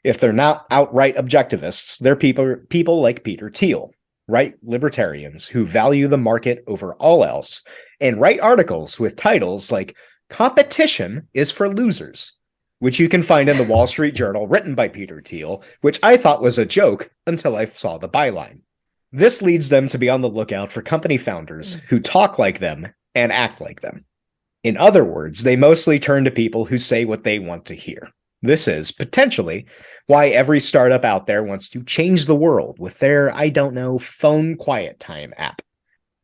If they're not outright objectivists, they're people like Peter Thiel, right libertarians who value the market over all else, and write articles with titles like Competition is for Losers, which you can find in the Wall Street Journal written by Peter Thiel, which I thought was a joke until I saw the byline. This leads them to be on the lookout for company founders who talk like them and act like them. In other words, they mostly turn to people who say what they want to hear. This is, potentially, why every startup out there wants to change the world with their, phone quiet time app.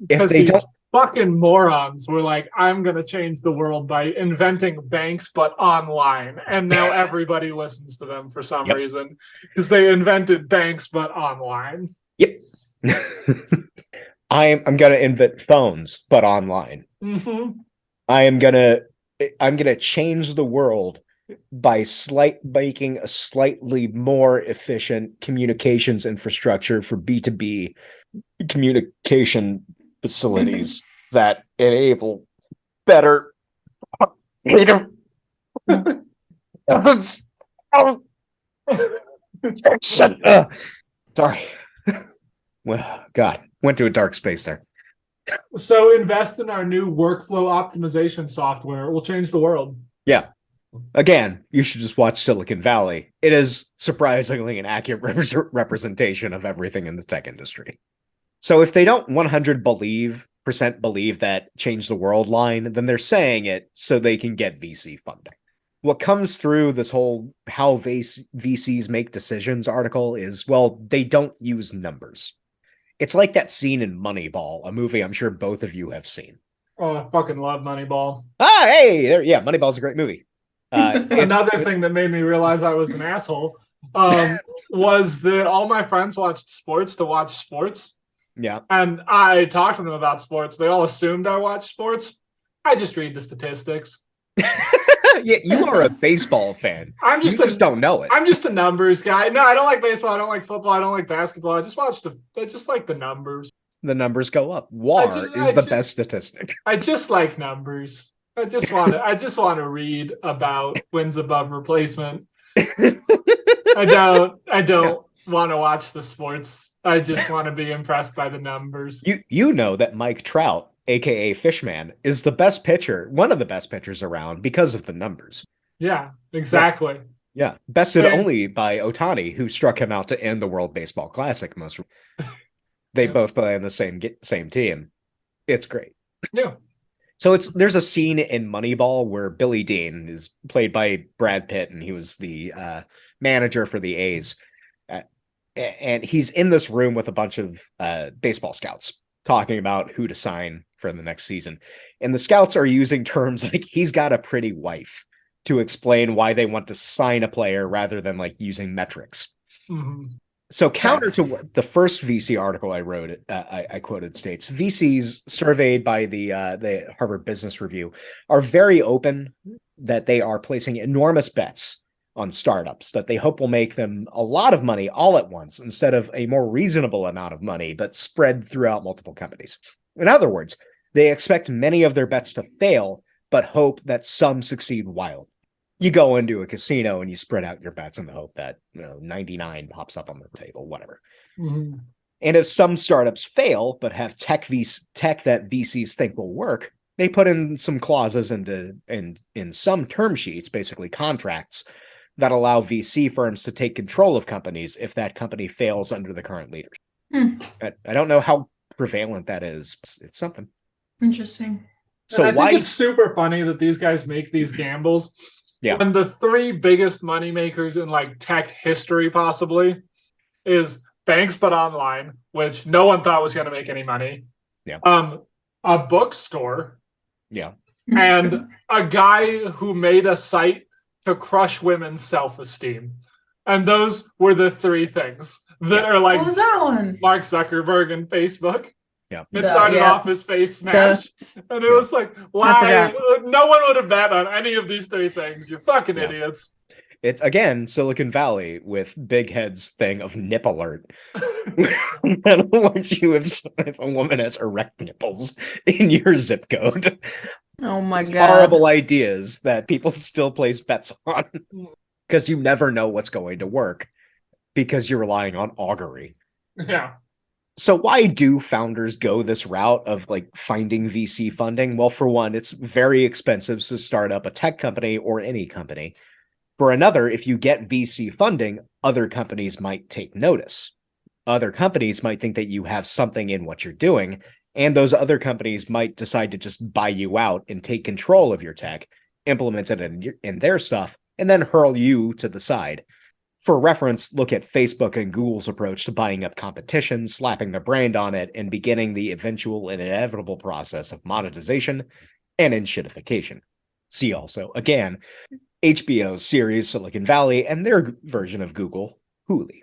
If they don't, fucking morons were like, I'm going to change the world by inventing banks, but online. And now everybody listens to them for some reason because they invented banks, but online. Yep. I'm going to invent phones, but online. Mm-hmm. I'm going to change the world by making a slightly more efficient communications infrastructure for B2B communication facilities that enable better freedom. Sorry. Well, God, went to a dark space there. So invest in our new workflow optimization software. It will change the world. Yeah. Again, you should just watch Silicon Valley. It is surprisingly an accurate representation of everything in the tech industry. So if they don't 100% believe that change the world line, then they're saying it so they can get VC funding. What comes through this whole how VCs make decisions article is, well, they don't use numbers. It's like that scene in Moneyball, a movie I'm sure both of you have seen. Oh, I fucking love Moneyball. Ah, hey, yeah, Moneyball's a great movie. Another thing that made me realize I was an asshole was that all my friends watched sports to watch sports. Yeah. And I talked to them about sports. They all assumed I watched sports. I just read the statistics. Yeah, you are a baseball fan. You just don't know it. I'm just a numbers guy. No, I don't like baseball. I don't like football. I don't like basketball. I just like the numbers. The numbers go up. WAR is the best statistic. I just like numbers. I just want to read about wins above replacement. I don't want to watch the sports. I just want to be impressed by the numbers. You know that Mike Trout, aka Fishman, is the best pitcher, one of the best pitchers around because of the numbers. Yeah, exactly. Yeah, bested only by Ohtani, who struck him out to end the World Baseball Classic. They both play on the same team. It's great. Yeah. So there's a scene in Moneyball where Billy Dean is played by Brad Pitt, and he was the manager for the A's. and he's in this room with a bunch of baseball scouts talking about who to sign for the next season. And the scouts are using terms like he's got a pretty wife to explain why they want to sign a player rather than like using metrics. Mm-hmm. So counter to what the first VC article I wrote, I quoted states, VCs surveyed by the Harvard Business Review are very open that they are placing enormous bets on startups that they hope will make them a lot of money all at once instead of a more reasonable amount of money, but spread throughout multiple companies. In other words, they expect many of their bets to fail, but hope that some succeed wildly. You go into a casino and you spread out your bets in the hope that 99 pops up on the table, whatever. Mm-hmm. And if some startups fail but have tech that VCs think will work, they put in some clauses in some term sheets, basically contracts, that allow VC firms to take control of companies if that company fails under the current leaders. I don't know how prevalent that is. It's something interesting. So I think it's super funny that these guys make these gambles. Yeah. When the three biggest moneymakers in like tech history possibly is banks but online, which no one thought was going to make any money. Yeah. A bookstore. Yeah. And a guy who made a site to crush women's self-esteem. And those were the three things that are like what was that one? Mark Zuckerberg and Facebook. Yeah. It started off as Face Smash. And it was like, why? No one would have bet on any of these three things. You fucking idiots. It's, again, Silicon Valley with Big Head's thing of nip alert. That alerts you if a woman has erect nipples in your zip code. Oh my God. Horrible ideas that people still place bets on because you never know what's going to work because you're relying on augury. Yeah. So why do founders go this route of like finding VC funding? Well, for one, it's very expensive to start up a tech company or any company. For another, if you get VC funding, other companies might take notice. Other companies might think that you have something in what you're doing, and those other companies might decide to just buy you out and take control of your tech, implement it in their stuff, and then hurl you to the side. For reference, look at Facebook and Google's approach to buying up competition, slapping their brand on it, and beginning the eventual and inevitable process of monetization and enshittification. See also, again, HBO's series Silicon Valley and their version of Google, Hulu.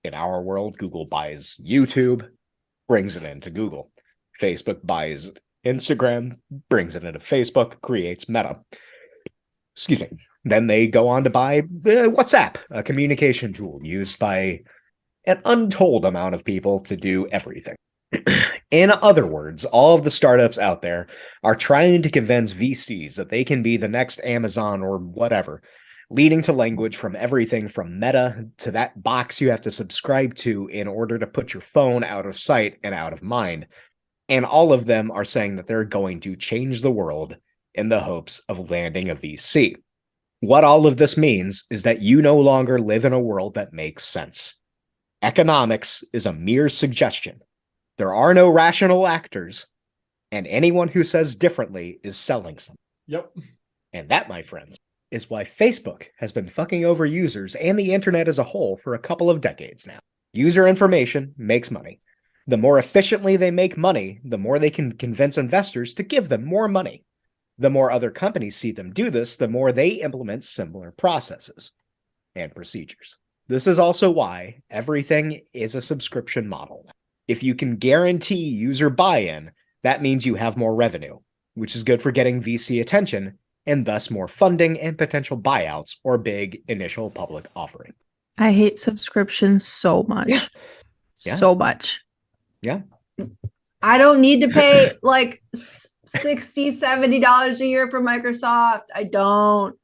In our world, Google buys YouTube, brings it into Google. Facebook buys Instagram, brings it into Facebook, creates Meta. Excuse me. Then they go on to buy WhatsApp, a communication tool used by an untold amount of people to do everything. In other words, all of the startups out there are trying to convince VCs that they can be the next Amazon or whatever, leading to language from everything from Meta to that box you have to subscribe to in order to put your phone out of sight and out of mind. And all of them are saying that they're going to change the world in the hopes of landing a VC. What all of this means is that you no longer live in a world that makes sense. Economics is a mere suggestion. There are no rational actors, and anyone who says differently is selling something. Yep. And that, my friends, is why Facebook has been fucking over users and the internet as a whole for a couple of decades now. User information makes money. The more efficiently they make money, the more they can convince investors to give them more money. The more other companies see them do this, the more they implement similar processes and procedures. This is also why everything is a subscription model. If you can guarantee user buy-in, that means you have more revenue, which is good for getting VC attention and thus more funding and potential buyouts or big initial public offering. I hate subscriptions so much. Yeah. So much. Yeah. I don't need to pay like $60, $70 a year for Microsoft. I don't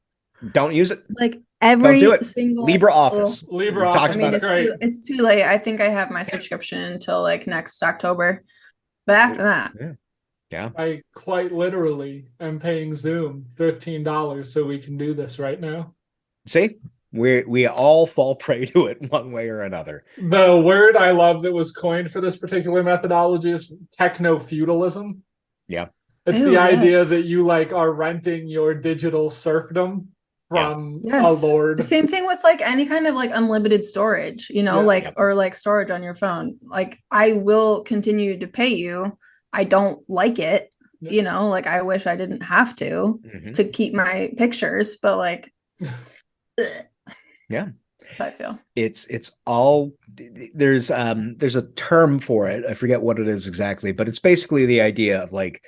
use it. Like every do it. single LibreOffice. LibreOffice. I mean, That's great. it's too late. I think I have my subscription until like next October. But after that, Yeah. I quite literally am paying Zoom $15 so we can do this right now. See? We all fall prey to it one way or another. The word I love that was coined for this particular methodology is techno-feudalism. Yeah. It's the idea that you like are renting your digital serfdom from a Yes. lord. Same thing with like any kind of like unlimited storage, you know, Yeah. like or like storage on your phone. Like I will continue to pay you. I don't like it, Yeah. you know, like I wish I didn't have to keep my pictures, but like Yeah. I feel. It's all there's a term for it. I forget what it is exactly, but it's basically the idea of like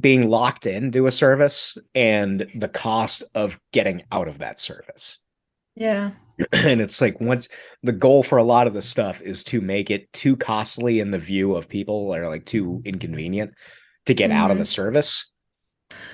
being locked into a service and the cost of getting out of that service. Yeah. And it's like once the goal for a lot of the stuff is to make it too costly in the view of people, or like too inconvenient to get out of the service.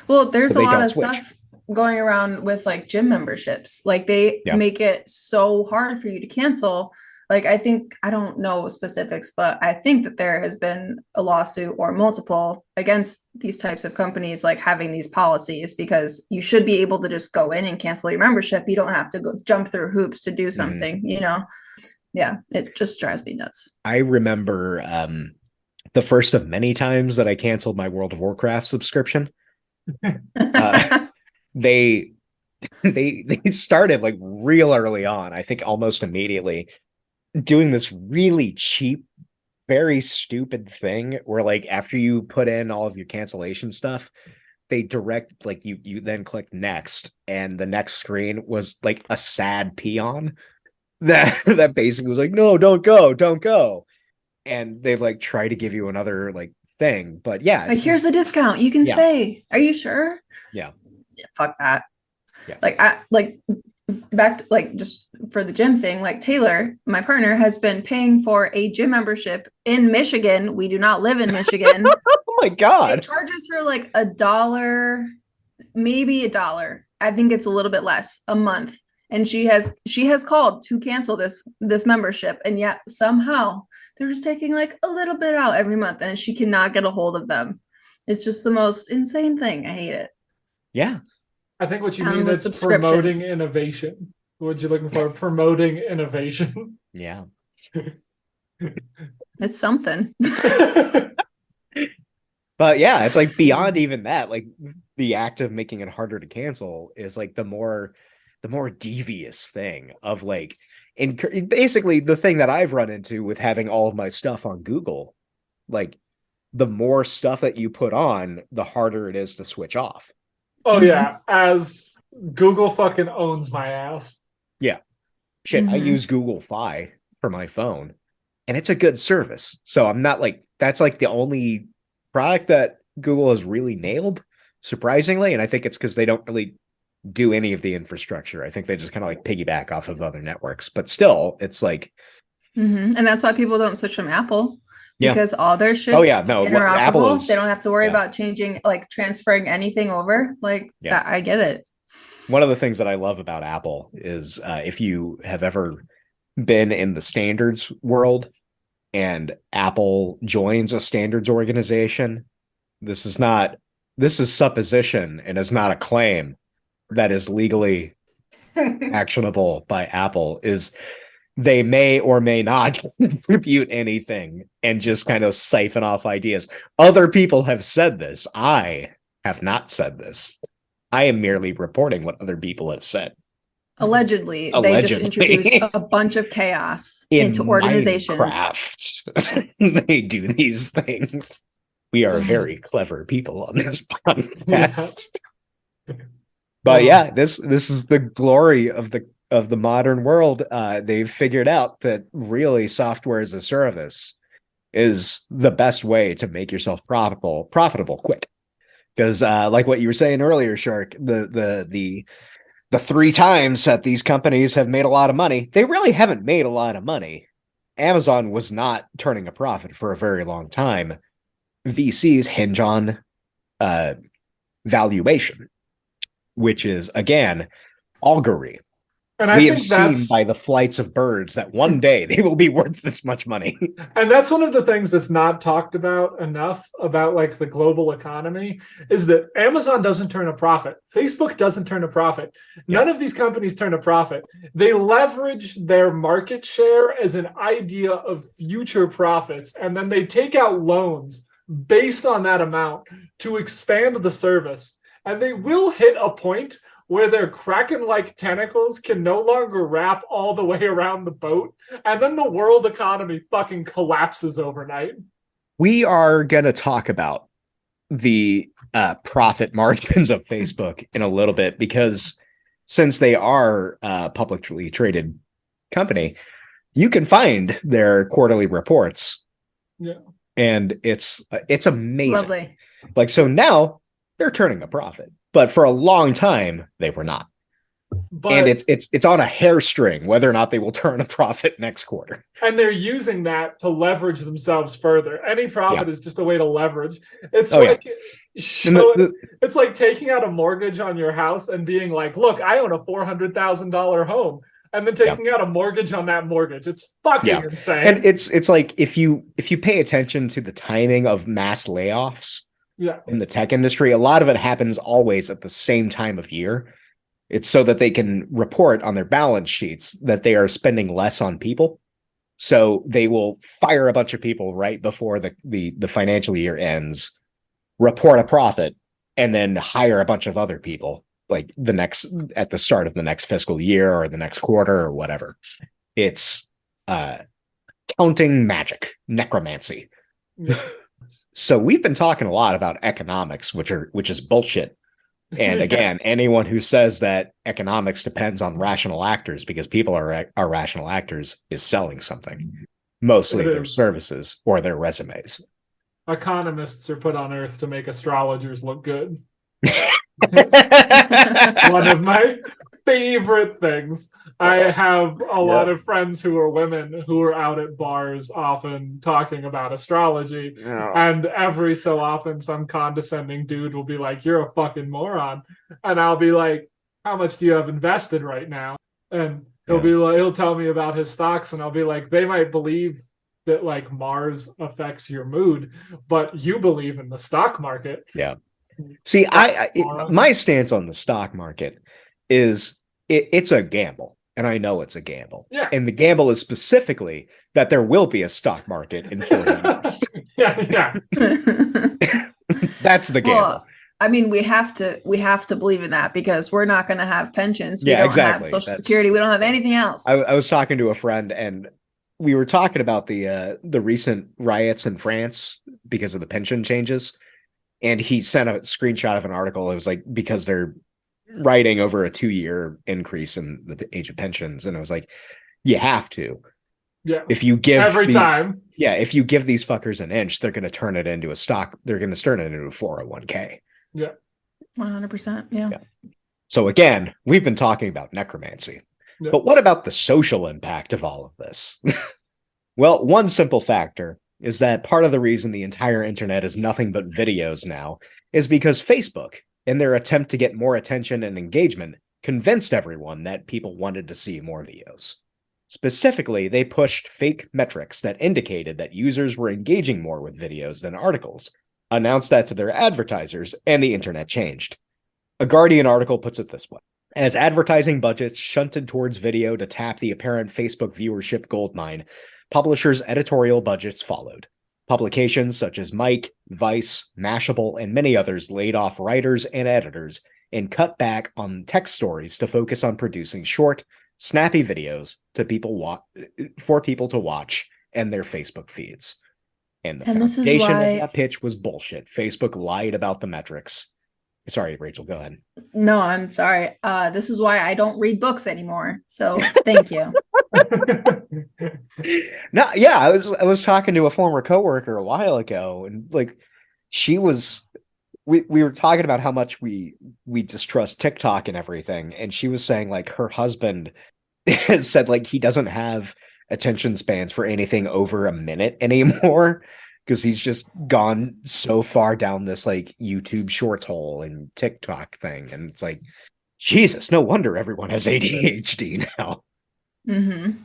Well, there's So a they lot don't of switch. stuff going around with like gym memberships. Like they Yeah. make it so hard for you to cancel. Like I think I don't know specifics, but I think that there has been a lawsuit or multiple against these types of companies like having these policies, because you should be able to just go in and cancel your membership. You don't have to go jump through hoops to do something, you know? Yeah, it just drives me nuts. I remember the first of many times that I canceled my World of Warcraft subscription. They they started like real early on, I think almost immediately, doing this really cheap, very stupid thing where like after you put in all of your cancellation stuff, they direct like you then click next, and the next screen was like a sad peon that basically was like, no, don't go. And they've like tried to give you another like thing. But yeah, Like here's a discount. You can Yeah. stay. Are you sure? Yeah. Fuck that. Yeah. Like I like back to like just for the gym thing, like Taylor, my partner, has been paying for a gym membership in Michigan. We do not live in Michigan. Oh my God. It charges her like $1, maybe $1. I think it's a little bit less a month. And she has called to cancel this membership. And yet somehow they're just taking like a little bit out every month and she cannot get a hold of them. It's just the most insane thing. I hate it. Yeah. I think what you And mean with is promoting subscriptions. innovation. What you're looking for, promoting innovation. Yeah. It's something. But yeah, it's like beyond even that, like the act of making it harder to cancel is like the more devious thing of like, and basically the thing that I've run into with having all of my stuff on Google, like the more stuff that you put on, the harder it is to switch off. Oh yeah, as Google fucking owns my ass. Yeah. Shit, I use Google Fi for my phone, and it's a good service. So I'm not like, that's like the only product that Google has really nailed, surprisingly. And I think it's because they don't really do any of the infrastructure. I think they just kind of like piggyback off of other networks. But still, it's like, And that's why people don't switch from Apple, Yeah. because all their shit's Oh, yeah, no, interoperable. Apple is- They don't have to worry yeah. about changing, like transferring anything over. Like Yeah. that, I get it. one of the things that I love about Apple is if you have ever been in the standards world and Apple joins a standards organization, this is supposition and is not a claim that is legally actionable by Apple, is they may or may not contribute anything and just kind of siphon off ideas. Other people have said this. I have not said this. I am merely reporting what other people have said. Allegedly, they just introduce a bunch of chaos into organizations. Minecraft, they do these things. We are very clever people on this podcast. But yeah, this is the glory of the modern world. They've figured out that really software as a service is the best way to make yourself profitable quick. Because like what you were saying earlier, Shark, the 3 times that these companies have made a lot of money, they really haven't made a lot of money. Amazon was not turning a profit for a very long time. VCs hinge on valuation, which is, again, augury. And I We think have seen by the flights of birds that one day they will be worth this much money. And that's one of the things that's not talked about enough about like the global economy, is that Amazon doesn't turn a profit. Facebook doesn't turn a profit. None of these companies turn a profit. They leverage their market share as an idea of future profits, and then they take out loans based on that amount to expand the service. And they will hit a point where their kraken-like tentacles can no longer wrap all the way around the boat, and then the world economy fucking collapses overnight. We are going to talk about the profit margins of Facebook in a little bit, because since they are a publicly traded company, you can find their quarterly reports. Yeah. And it's amazing. Lovely. Like, so now they're turning a profit, but for a long time they were not. But, and it's on a hairstring whether or not they will turn a profit next quarter. And they're using that to leverage themselves further. Any profit is just a way to leverage. It's it's like taking out a mortgage on your house and being like, look, I own a $400,000 home. And then taking out a mortgage on that mortgage. It's fucking insane. And it's like, if you pay attention to the timing of mass layoffs in the tech industry, a lot of it happens always at the same time of year. It's so that they can report on their balance sheets that they are spending less on people. So they will fire a bunch of people right before the financial year ends, report a profit, and then hire a bunch of other people like at the start of the next fiscal year or the next quarter or whatever. It's counting magic, necromancy. So we've been talking a lot about economics, which is bullshit. And again, anyone who says that economics depends on rational actors because people are rational actors is selling something, mostly their services or their resumes. Economists are put on Earth to make astrologers look good. One of my favorite things. I have a lot of friends who are women who are out at bars often talking about astrology. And every so often some condescending dude will be like, you're a fucking moron. And I'll be like, how much do you have invested right now? And he'll be like, he'll tell me about his stocks, and I'll be like, they might believe that like Mars affects your mood, but you believe in the stock market. Yeah. See, my stance on the stock market is it's a gamble, and I know it's a gamble. Yeah. And the gamble is specifically that there will be a stock market in 40 years. Yeah. That's the gamble. Well, I mean, we have to believe in that because we're not going to have pensions. We don't have Social Security. We don't have anything else. I was talking to a friend, and we were talking about the recent riots in France because of the pension changes. And he sent a screenshot of an article. It was like, because they're writing over a 2-year increase in the age of pensions. And I was like, you have to. Yeah. If you give time. Yeah. If you give these fuckers an inch, they're going to turn it into a stock. They're going to turn it into a 401k. Yeah. 100%. Yeah. So again, we've been talking about necromancy. Yeah. But what about the social impact of all of this? Well, one simple factor is that part of the reason the entire internet is nothing but videos now is because Facebook, in their attempt to get more attention and engagement, convinced everyone that people wanted to see more videos. Specifically, they pushed fake metrics that indicated that users were engaging more with videos than articles, announced that to their advertisers, and the internet changed. A Guardian article puts it this way. As advertising budgets shunted towards video to tap the apparent Facebook viewership goldmine, publishers' editorial budgets followed. Publications such as Mike, Vice, Mashable, and many others laid off writers and editors and cut back on text stories to focus on producing short, snappy videos for people to watch and their Facebook feeds. And the foundation of that pitch was bullshit. Facebook lied about the metrics. Sorry, Rachel, go ahead. No, I'm sorry. This is why I don't read books anymore. So thank you. No, yeah, I was talking to a former coworker a while ago, and like we were talking about how much we distrust TikTok and everything, and she was saying like her husband said like he doesn't have attention spans for anything over a minute anymore because he's just gone so far down this like YouTube shorts hole and TikTok thing, and it's like, Jesus, no wonder everyone has ADHD now. Mm-hmm.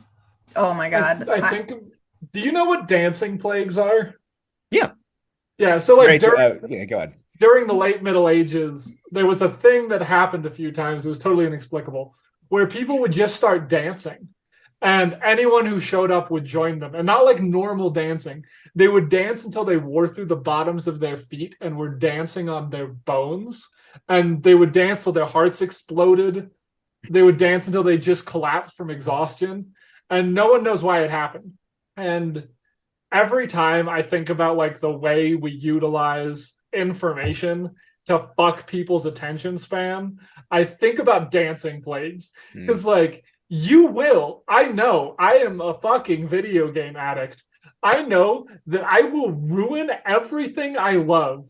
Oh my God. I think. Do you know what dancing plagues are? Yeah. Yeah. So like, go ahead. During the late Middle Ages, there was a thing that happened a few times. It was totally inexplicable, where people would just start dancing, and anyone who showed up would join them, and not like normal dancing. They would dance until they wore through the bottoms of their feet and were dancing on their bones. and they would dance till their hearts exploded. They would dance until they just collapsed from exhaustion, and no one knows why it happened. And every time I think about like the way we utilize information to fuck people's attention span, I think about dancing plagues. Because like I know I am a fucking video game addict. I know that I will ruin everything I love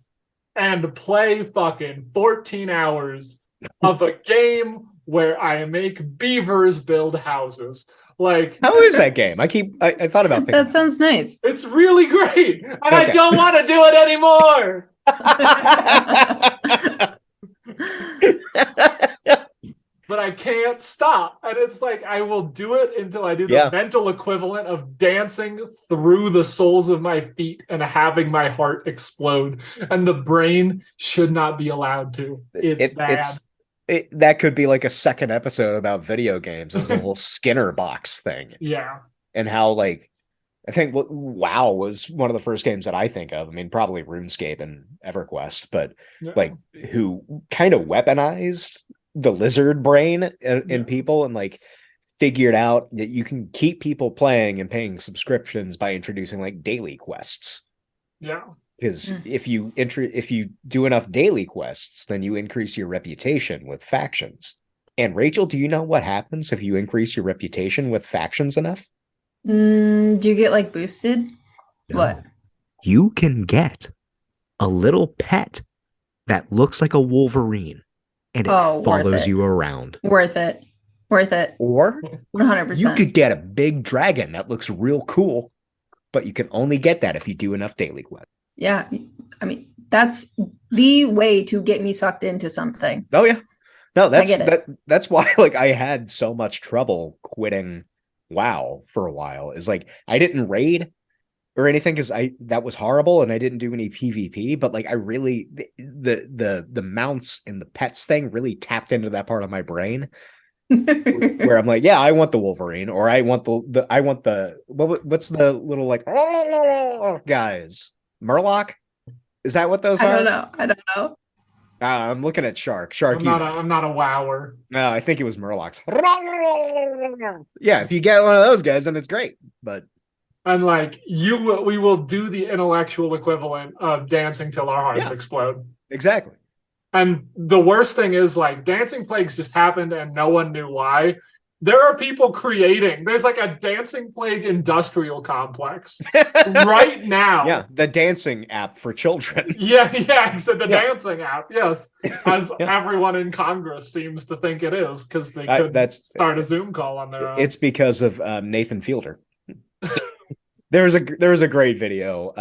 and play fucking 14 hours of a game where I make beavers build houses. Like, how is that game? I thought about picking That sounds nice. it's really great, and I Okay. don't want to do it anymore. But I can't stop. And it's like I will do it until I do the mental equivalent of dancing through the soles of my feet and having my heart explode. And the brain should not be allowed to. It's bad. That could be like a second episode about video games. It's a whole Skinner box thing. Yeah. And how, like, I think WoW was one of the first games that I think of. I mean, probably RuneScape and EverQuest, but like who kind of weaponized the lizard brain in people and like figured out that you can keep people playing and paying subscriptions by introducing like daily quests. Yeah. Because if you do enough daily quests, then you increase your reputation with factions. And Rachel, do you know what happens if you increase your reputation with factions enough? Do you get like boosted? No. What? You can get a little pet that looks like a Wolverine, and it follows you around. Worth it. Or 100%. you could get a big dragon that looks real cool, but you can only get that if you do enough daily quests. Yeah, I mean, that's the way to get me sucked into something. Oh yeah. No, that's why like I had so much trouble quitting WoW for a while. Is like I didn't raid or anything because that was horrible, and I didn't do any PvP, but like I really the mounts and the pets thing really tapped into that part of my brain where I'm like, yeah, I want the Wolverine, or I want what's the little like guys? Murloc? Is that what those are? I don't know. I'm looking at Shark. I'm not a wower. No, I think it was Murlocs. Yeah, if you get one of those guys, then it's great. But and like we will do the intellectual equivalent of dancing till our hearts explode. Exactly. And the worst thing is like dancing plagues just happened and no one knew why. There are people there's like a dancing plague industrial complex right now. Yeah, the dancing app for children. Yeah, the dancing app, yes. As everyone in Congress seems to think it is, because they could start a Zoom call on their own. It's because of Nathan Fielder. There was a great video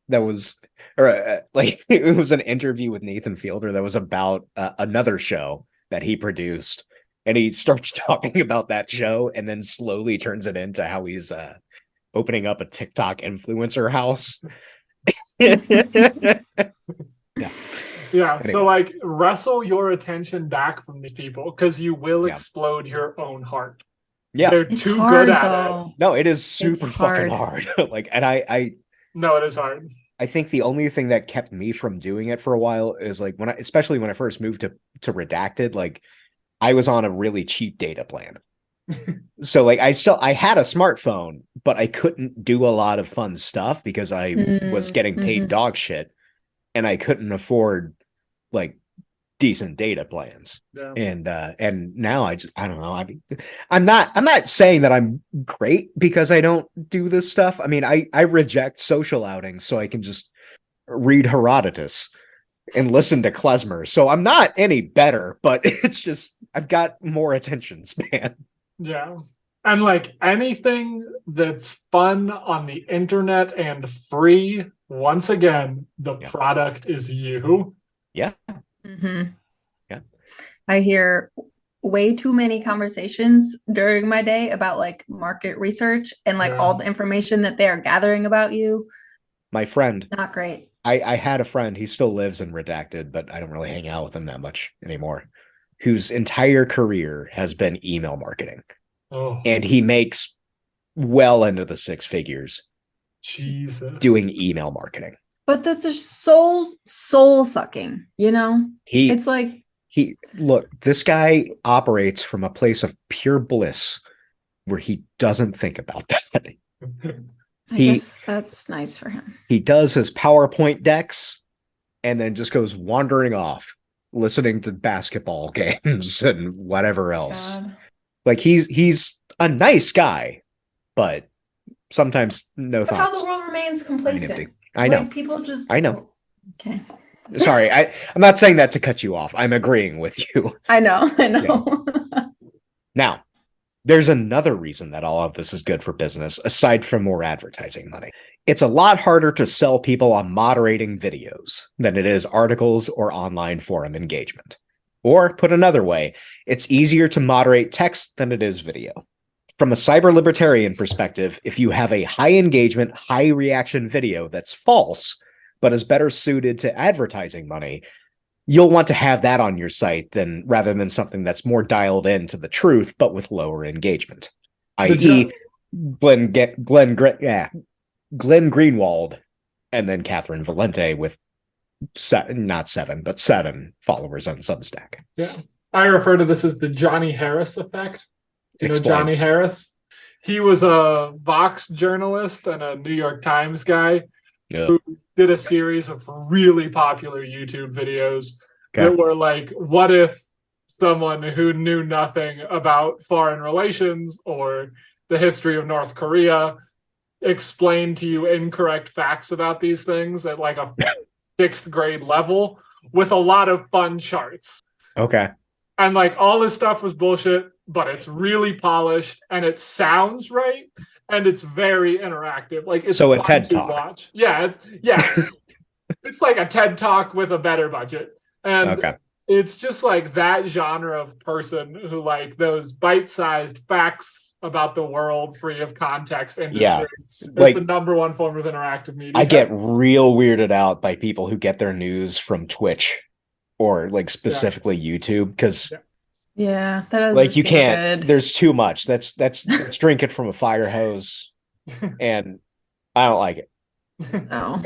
that was like it was an interview with Nathan Fielder that was about another show that he produced. And he starts talking about that show and then slowly turns it into how he's opening up a TikTok influencer house. Yeah. Anyway. So like wrestle your attention back from these people because you will explode your own heart. Yeah. They're too good at it. No, it is super fucking hard. Like, and No, it is hard. I think the only thing that kept me from doing it for a while is like especially when I first moved to Redacted, like I was on a really cheap data plan. So like I had a smartphone, but I couldn't do a lot of fun stuff because I was getting paid dog shit and I couldn't afford like decent data plans. Yeah. And now I don't know. I'm not saying that I'm great because I don't do this stuff. I mean, I reject social outings so I can just read Herodotus and listen to klezmer. So I'm not any better, but it's just I've got more attention span. Yeah. And like anything that's fun on the internet and free, once again, the product is you. Yeah. Mm-hmm. Yeah. I hear way too many conversations during my day about like market research and like all the information that they are gathering about you. My friend. Not great. I had a friend, he still lives in Redacted, but I don't really hang out with him that much anymore, whose entire career has been email marketing. Oh. And he makes well into the six figures Jesus doing email marketing. But that's just soul sucking, you know? He It's like, look, this guy operates from a place of pure bliss where he doesn't think about that. I He guess that's nice for him. he does his PowerPoint decks and then just goes wandering off, listening to basketball games and whatever else. God. Like he's a nice guy, but sometimes no That's how thoughts. the world remains complacent. I know. Like people just I know. Okay. Sorry, I'm not saying that to cut you off. I'm agreeing with you. I know. Now, there's another reason that all of this is good for business, aside from more advertising money. It's a lot harder to sell people on moderating videos than it is articles or online forum engagement. Or, put another way, it's easier to moderate text than it is video. From a cyber libertarian perspective, if you have a high engagement, high reaction video that's false, but is better suited to advertising money, you'll want to have that on your site rather than something that's more dialed in to the truth, but with lower engagement, i.e., Glenn Greenwald and then Catherine Valente with not 7, but 7 followers on Substack. Yeah. I refer to this as the Johnny Harris effect. Do you know Johnny Harris? He was a Vox journalist and a New York Times guy who did a series of really popular YouTube videos that were like, what if someone who knew nothing about foreign relations or the history of North Korea explained to you incorrect facts about these things at like a 6th grade level with a lot of fun charts. Okay. And like all this stuff was bullshit, but it's really polished and it sounds right and it's very interactive. Like it's so a fun TED to Talk. Watch. Yeah, it's like a TED Talk with a better budget. And it's just like that genre of person who like those bite-sized facts about the world free of context industry. Yeah. It's like, the number one form of interactive media. I get real weirded out by people who get their news from Twitch or like specifically YouTube because that doesn't like you can't good. There's too much. That's drink it from a fire hose, and I don't like it. No.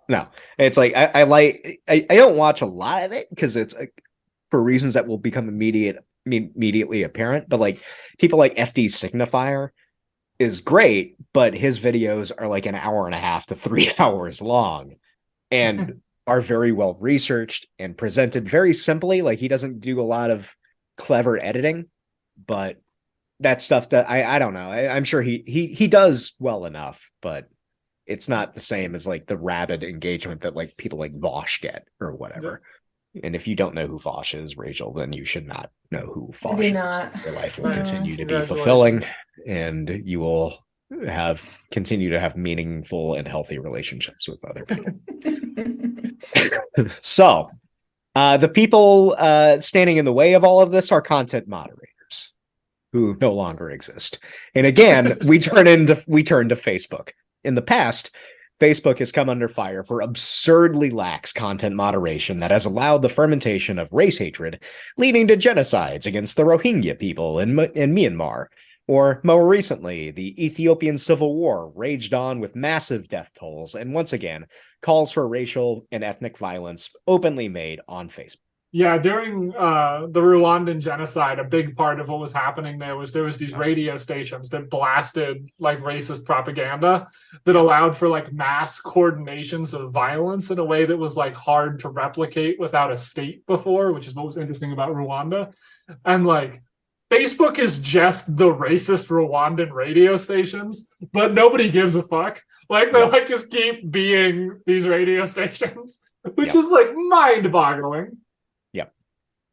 No, it's like I don't watch a lot of it because it's for reasons that will become immediately apparent. But like people like FD Signifier is great, but his videos are like an hour and a half to 3 hours long, and are very well researched and presented very simply. Like he doesn't do a lot of clever editing, but that stuff that I don't know. I'm sure he does well enough, but it's not the same as like the rabid engagement that like people like Vosh get or whatever. Yeah. And if you don't know who Vosh is, Rachel, then you should not know who Vosh is. Your life will continue to be fulfilling, and you will continue to have meaningful and healthy relationships with other people. So the people standing in the way of all of this are content moderators who no longer exist. And again, we turn to Facebook. In the past, Facebook has come under fire for absurdly lax content moderation that has allowed the fermentation of race hatred, leading to genocides against the Rohingya people in Myanmar. Or, more recently, the Ethiopian Civil War raged on with massive death tolls, and once again, calls for racial and ethnic violence openly made on Facebook. Yeah, during the Rwandan genocide, a big part of what was happening there was these radio stations that blasted like racist propaganda that allowed for like mass coordinations of violence in a way that was like hard to replicate without a state before, which is what was interesting about Rwanda. And like Facebook is just the racist Rwandan radio stations, but nobody gives a fuck. Like they like just keep being these radio stations, which is like mind-boggling.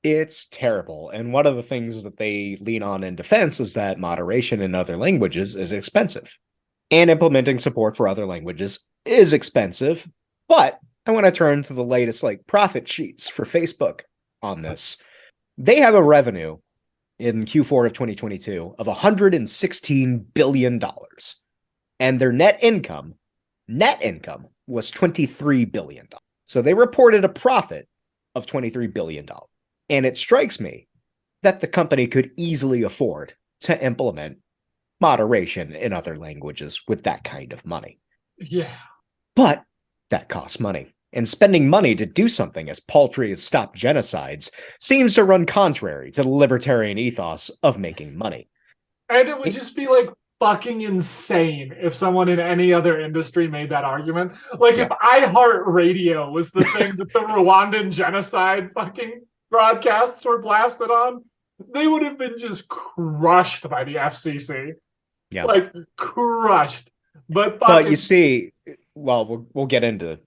It's terrible. And one of the things that they lean on in defense is that moderation in other languages is expensive. And implementing support for other languages is expensive. But I want to turn to the latest like profit sheets for Facebook on this. They have a revenue in Q4 of 2022 of $116 billion. And their net income was $23 billion. So they reported a profit of $23 billion. And it strikes me that the company could easily afford to implement moderation in other languages with that kind of money. Yeah. But That costs money. And spending money to do something as paltry as stop genocides seems to run contrary to the libertarian ethos of making money. And it would just be like fucking insane if someone in any other industry made that argument. Like if iHeartRadio was the thing that the Rwandan genocide fucking broadcasts were blasted on, they would have been just crushed by the FCC. Yeah. Like crushed. But you see, well, we'll get into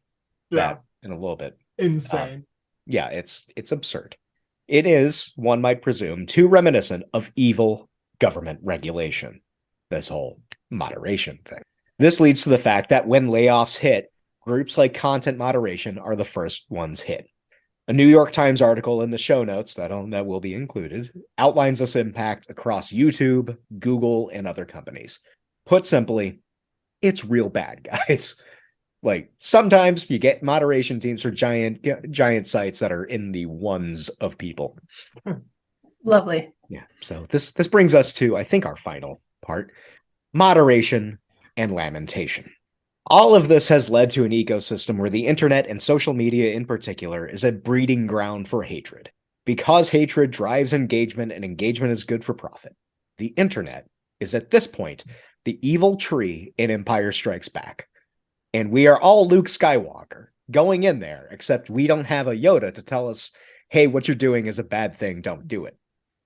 that in a little bit. Insane. It's absurd. It is, one might presume, too reminiscent of evil government regulation, this whole moderation thing. This leads to the fact that when layoffs hit, groups like content moderation are the first ones hit. A New York Times article in the show notes that will be included outlines this impact across YouTube, Google, and other companies. Put simply, it's real bad, guys. Like, sometimes you get moderation teams for giant sites that are in the ones of people. Lovely. Yeah. So this brings us to, I think, our final part: moderation and lamentation. All of this has led to an ecosystem where the internet and social media in particular is a breeding ground for hatred. Because hatred drives engagement and engagement is good for profit, the internet is at this point the evil tree in Empire Strikes Back. And we are all Luke Skywalker going in there, except we don't have a Yoda to tell us, hey, what you're doing is a bad thing, don't do it.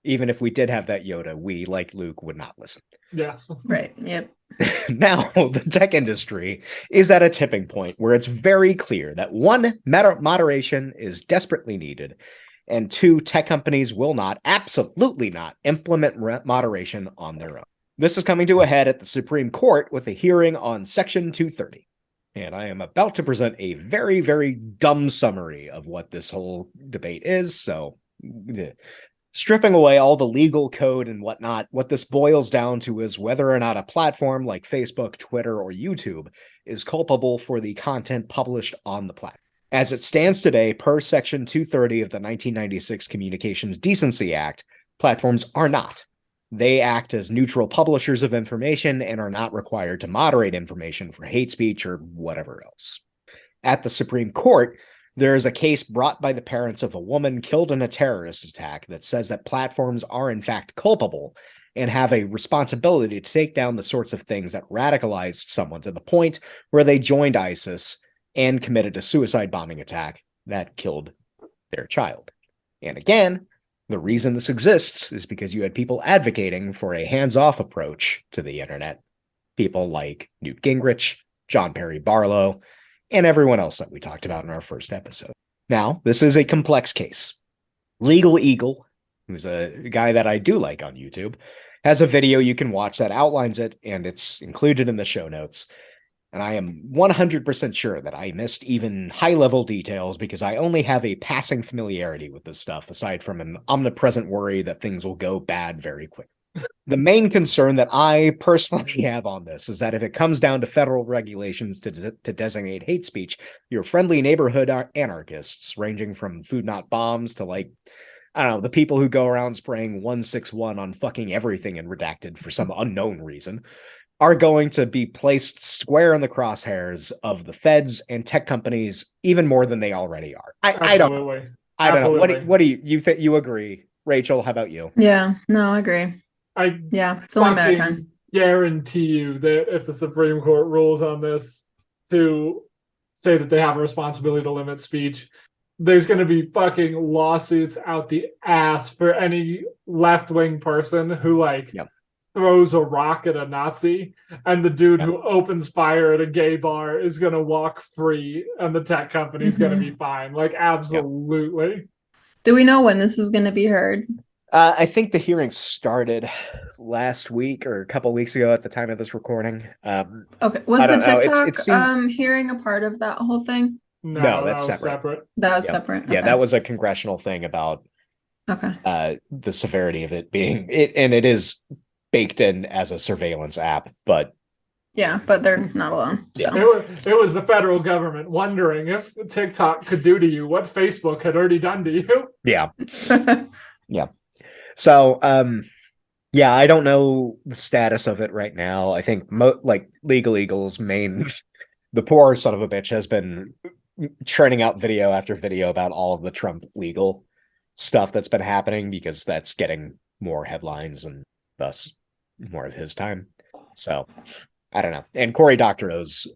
Even if we did have that Yoda, we, like Luke, would not listen. Yes. Right. Yep. Now, the tech industry is at a tipping point where it's very clear that one, moderation is desperately needed, and two, tech companies will not, absolutely not, implement moderation on their own. This is coming to a head at the Supreme Court with a hearing on Section 230. And I am about to present a very, very dumb summary of what this whole debate is. So, stripping away all the legal code and whatnot, what this boils down to is whether or not a platform like Facebook, Twitter, or YouTube is culpable for the content published on the platform. As it stands today, per Section 230 of the 1996 Communications Decency Act, platforms are not. They act as neutral publishers of information and are not required to moderate information for hate speech or whatever else. At the Supreme Court, there is a case brought by the parents of a woman killed in a terrorist attack that says that platforms are in fact culpable and have a responsibility to take down the sorts of things that radicalized someone to the point where they joined ISIS and committed a suicide bombing attack that killed their child. And again, the reason this exists is because you had people advocating for a hands-off approach to the internet. People like Newt Gingrich, John Perry Barlow, and everyone else that we talked about in our first episode. Now, this is a complex case. Legal Eagle, who's a guy that I do like on YouTube, has a video you can watch that outlines it, and it's included in the show notes. And I am 100% sure that I missed even high-level details because I only have a passing familiarity with this stuff, aside from an omnipresent worry that things will go bad very quickly. The main concern that I personally have on this is that if it comes down to federal regulations to designate hate speech, your friendly neighborhood anarchists, ranging from food not bombs to, like, I don't know, the people who go around spraying 161 on fucking everything in redacted for some unknown reason, are going to be placed square in the crosshairs of the feds and tech companies even more than they already are. I don't know. What do you think? You agree? Rachel, how about you? Yeah, no, I agree. It's only a matter of time. Guarantee you that if the Supreme Court rules on this to say that they have a responsibility to limit speech, there's going to be fucking lawsuits out the ass for any left-wing person who throws a rock at a Nazi, and the dude who opens fire at a gay bar is going to walk free, and the tech company's going to be fine. Like, absolutely. Do we know when this is going to be heard? I think the hearing started last week or a couple weeks ago at the time of this recording. Okay. Was the TikTok hearing a part of that whole thing? No, that's separate. That was separate. Yeah, that was a congressional thing about the severity of it being it, and it is baked in as a surveillance app, but they're not alone. So. It was the federal government wondering if TikTok could do to you what Facebook had already done to you. Yeah. Yeah. So, I don't know the status of it right now. I think Legal Eagle's main the poor son of a bitch has been churning out video after video about all of the Trump legal stuff that's been happening because that's getting more headlines and thus more of his time. So I don't know. And Cory Doctorow's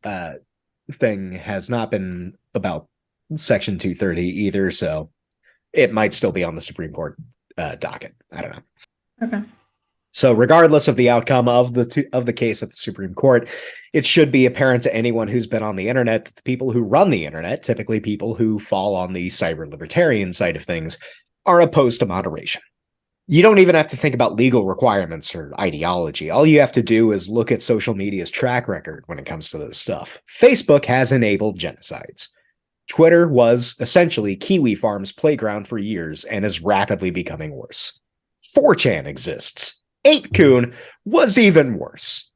thing has not been about Section 230 either, so it might still be on the Supreme Court docket. I don't know. Okay. So regardless of the outcome of the case at the Supreme Court, it should be apparent to anyone who's been on the internet that the people who run the internet, typically people who fall on the cyber libertarian side of things, are opposed to moderation. You don't even have to think about legal requirements or ideology. All you have to do is look at social media's track record when it comes to this stuff. Facebook has enabled genocides. Twitter was essentially Kiwi Farm's playground for years and is rapidly becoming worse. 4chan exists. 8kun was even worse.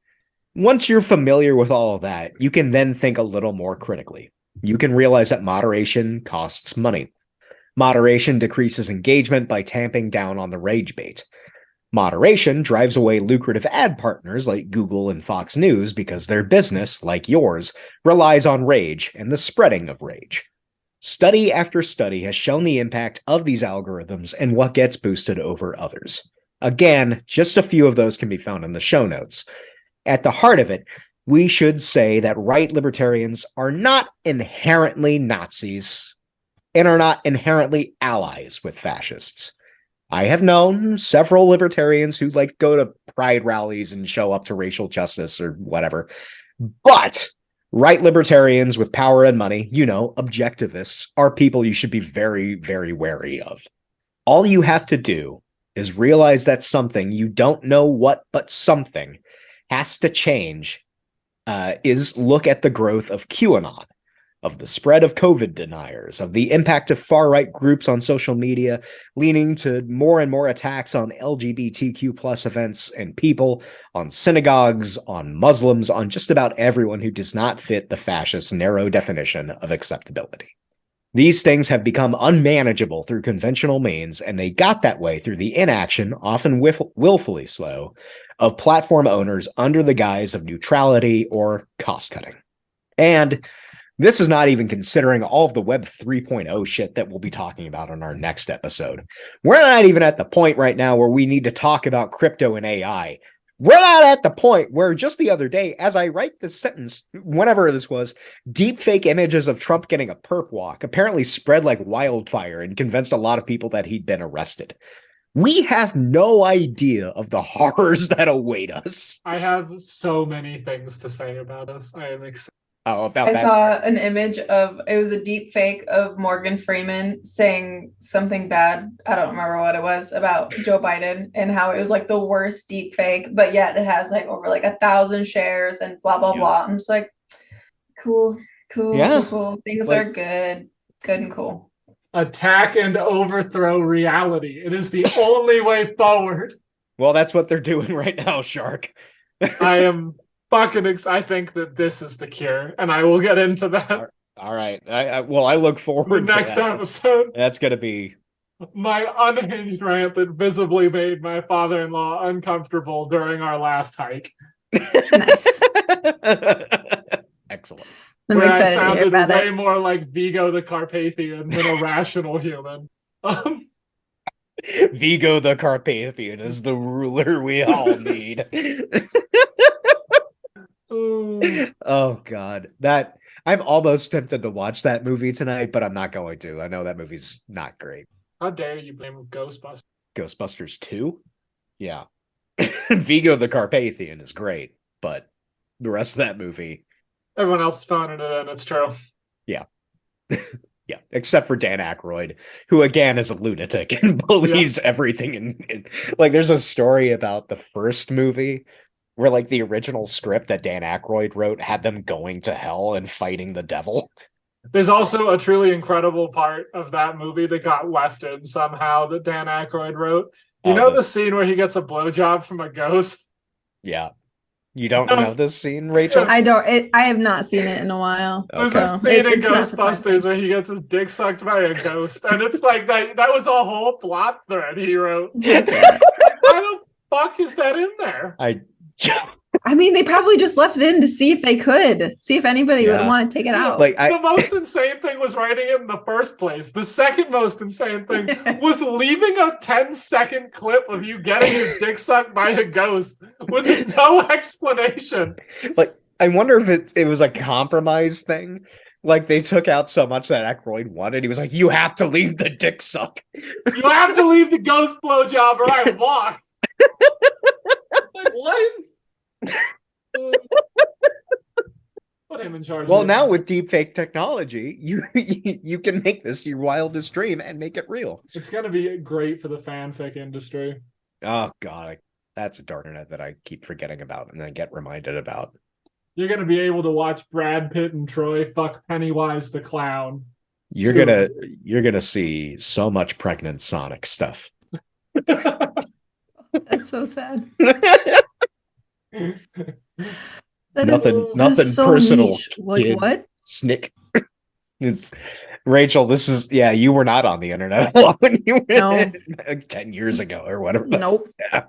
Once you're familiar with all of that, you can then think a little more critically. You can realize that moderation costs money. Moderation decreases engagement by tamping down on the rage bait. Moderation drives away lucrative ad partners like Google and Fox News because their business, like yours, relies on rage and the spreading of rage. Study after study has shown the impact of these algorithms and what gets boosted over others. Again, just a few of those can be found in the show notes. At the heart of it, we should say that right libertarians are not inherently Nazis and are not inherently allies with fascists. I have known several libertarians who go to pride rallies and show up to racial justice or whatever. But right libertarians with power and money, objectivists, are people you should be very, very wary of. All you have to do is realize that something, you don't know what, but something has to change, is look at the growth of QAnon, of the spread of COVID deniers, of the impact of far-right groups on social media, leading to more and more attacks on LGBTQ plus events and people, on synagogues, on Muslims, on just about everyone who does not fit the fascist narrow definition of acceptability. These things have become unmanageable through conventional means, and they got that way through the inaction, often willfully slow, of platform owners under the guise of neutrality or cost-cutting. And this is not even considering all of the Web 3.0 shit that we'll be talking about on our next episode. We're not even at the point right now where we need to talk about crypto and AI. We're not at the point where just the other day, as I write this sentence, whenever this was, deepfake images of Trump getting a perp walk apparently spread like wildfire and convinced a lot of people that he'd been arrested. We have no idea of the horrors that await us. I have so many things to say about us. I am excited. Oh, about I that. saw an image it was a deep fake of Morgan Freeman saying something bad. I don't remember what it was about Joe Biden and how it was the worst deep fake, but yet it has over 1,000 shares and blah, blah, blah. I'm just cool. Yeah. Cool. Things are good and cool. Attack and overthrow reality. It is the only way forward. Well, that's what they're doing right now, Shark. I am fucking I think that this is the cure, and I will get into that. All right. I look forward to next episode. That's gonna be my unhinged rant that visibly made my father-in-law uncomfortable during our last hike. Nice. Excellent. I'm where excited I sounded to hear about way it. more like Vigo the Carpathian than a rational human. Vigo the Carpathian is the ruler we all need. Oh God, that I'm almost tempted to watch that movie tonight, but I'm not going to. I know that movie's not great. How dare you blame Ghostbusters? Ghostbusters 2? Yeah. Vigo the Carpathian is great, but the rest of that movie, everyone else found it, and it's true. Yeah. Yeah, except for Dan Aykroyd, who again is a lunatic and believes everything in there's a story about the first movie where the original script that Dan Aykroyd wrote had them going to hell and fighting the devil. There's also a truly incredible part of that movie that got left in somehow that Dan Aykroyd wrote. You know the scene where he gets a blowjob from a ghost? Yeah. You don't know this scene, Rachel? I don't. I have not seen it in a while. There's a scene in Ghostbusters where he gets his dick sucked by a ghost, and it's that was a whole plot thread he wrote. Why the fuck is that in there? I mean, they probably just left it in to see if they could, see if anybody would want to take it out. Like the most insane thing was writing it in the first place. The second most insane thing was leaving a 10-second clip of you getting your dick sucked by a ghost with no explanation. Like, I wonder if it was a compromise thing. Like, they took out so much that Aykroyd wanted. He was like, you have to leave the dick suck. You have to leave the ghost blowjob or I walk. Like, what? Put him in charge. Well, now with deepfake technology, you can make this your wildest dream and make it real. It's going to be great for the fanfic industry. Oh, God. That's a dark net that I keep forgetting about and then get reminded about. You're going to be able to watch Brad Pitt and Troy fuck Pennywise the Clown. You're gonna see so much pregnant Sonic stuff. That's so sad. Nothing so personal. Niche. Like what? Snick. Rachel, you were not on the internet when you were 10 years ago or whatever. Nope. Yeah.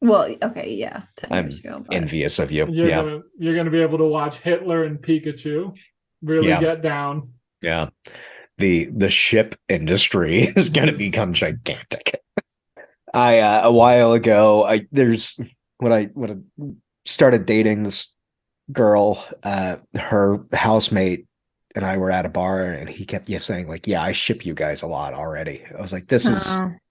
Well, okay, yeah, 10 I'm years ago. But... envious of you. You're gonna be able to watch Hitler and Pikachu really get down. Yeah. The ship industry is gonna become gigantic. A while ago, when I started dating this girl, her housemate and I were at a bar and he kept saying like, yeah, I ship you guys a lot already. I was like,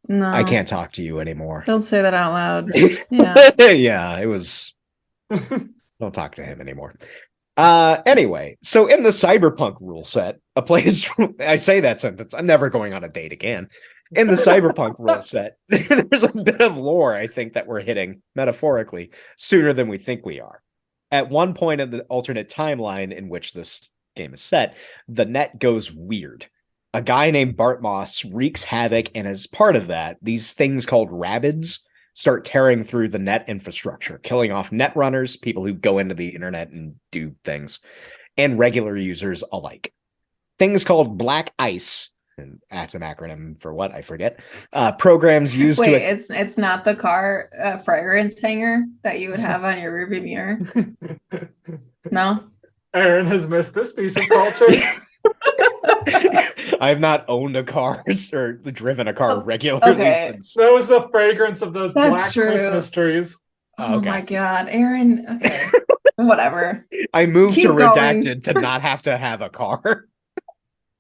no, I can't talk to you anymore. Don't say that out loud. Yeah. Yeah, it was don't talk to him anymore. Anyway, so in the cyberpunk rule set, a place I say that sentence, I'm never going on a date again. In the cyberpunk rule set, there's a bit of lore, I think, that we're hitting metaphorically sooner than we think we are. At one point in the alternate timeline in which this game is set, the net goes weird. A guy named Bart Moss wreaks havoc, and as part of that, these things called rabbits start tearing through the net infrastructure, killing off net runners, people who go into the internet and do things, and regular users alike. Things called black ice, and that's an acronym for what? I forget. Programs used to... it's not the car fragrance hanger that you would have on your rearview mirror? No? Aaron has missed this piece of culture. I have not owned a car or driven a car regularly since. That was the fragrance of those black Christmas trees. Oh my God, Aaron. Okay. Whatever. I moved to Redacted to not have to have a car.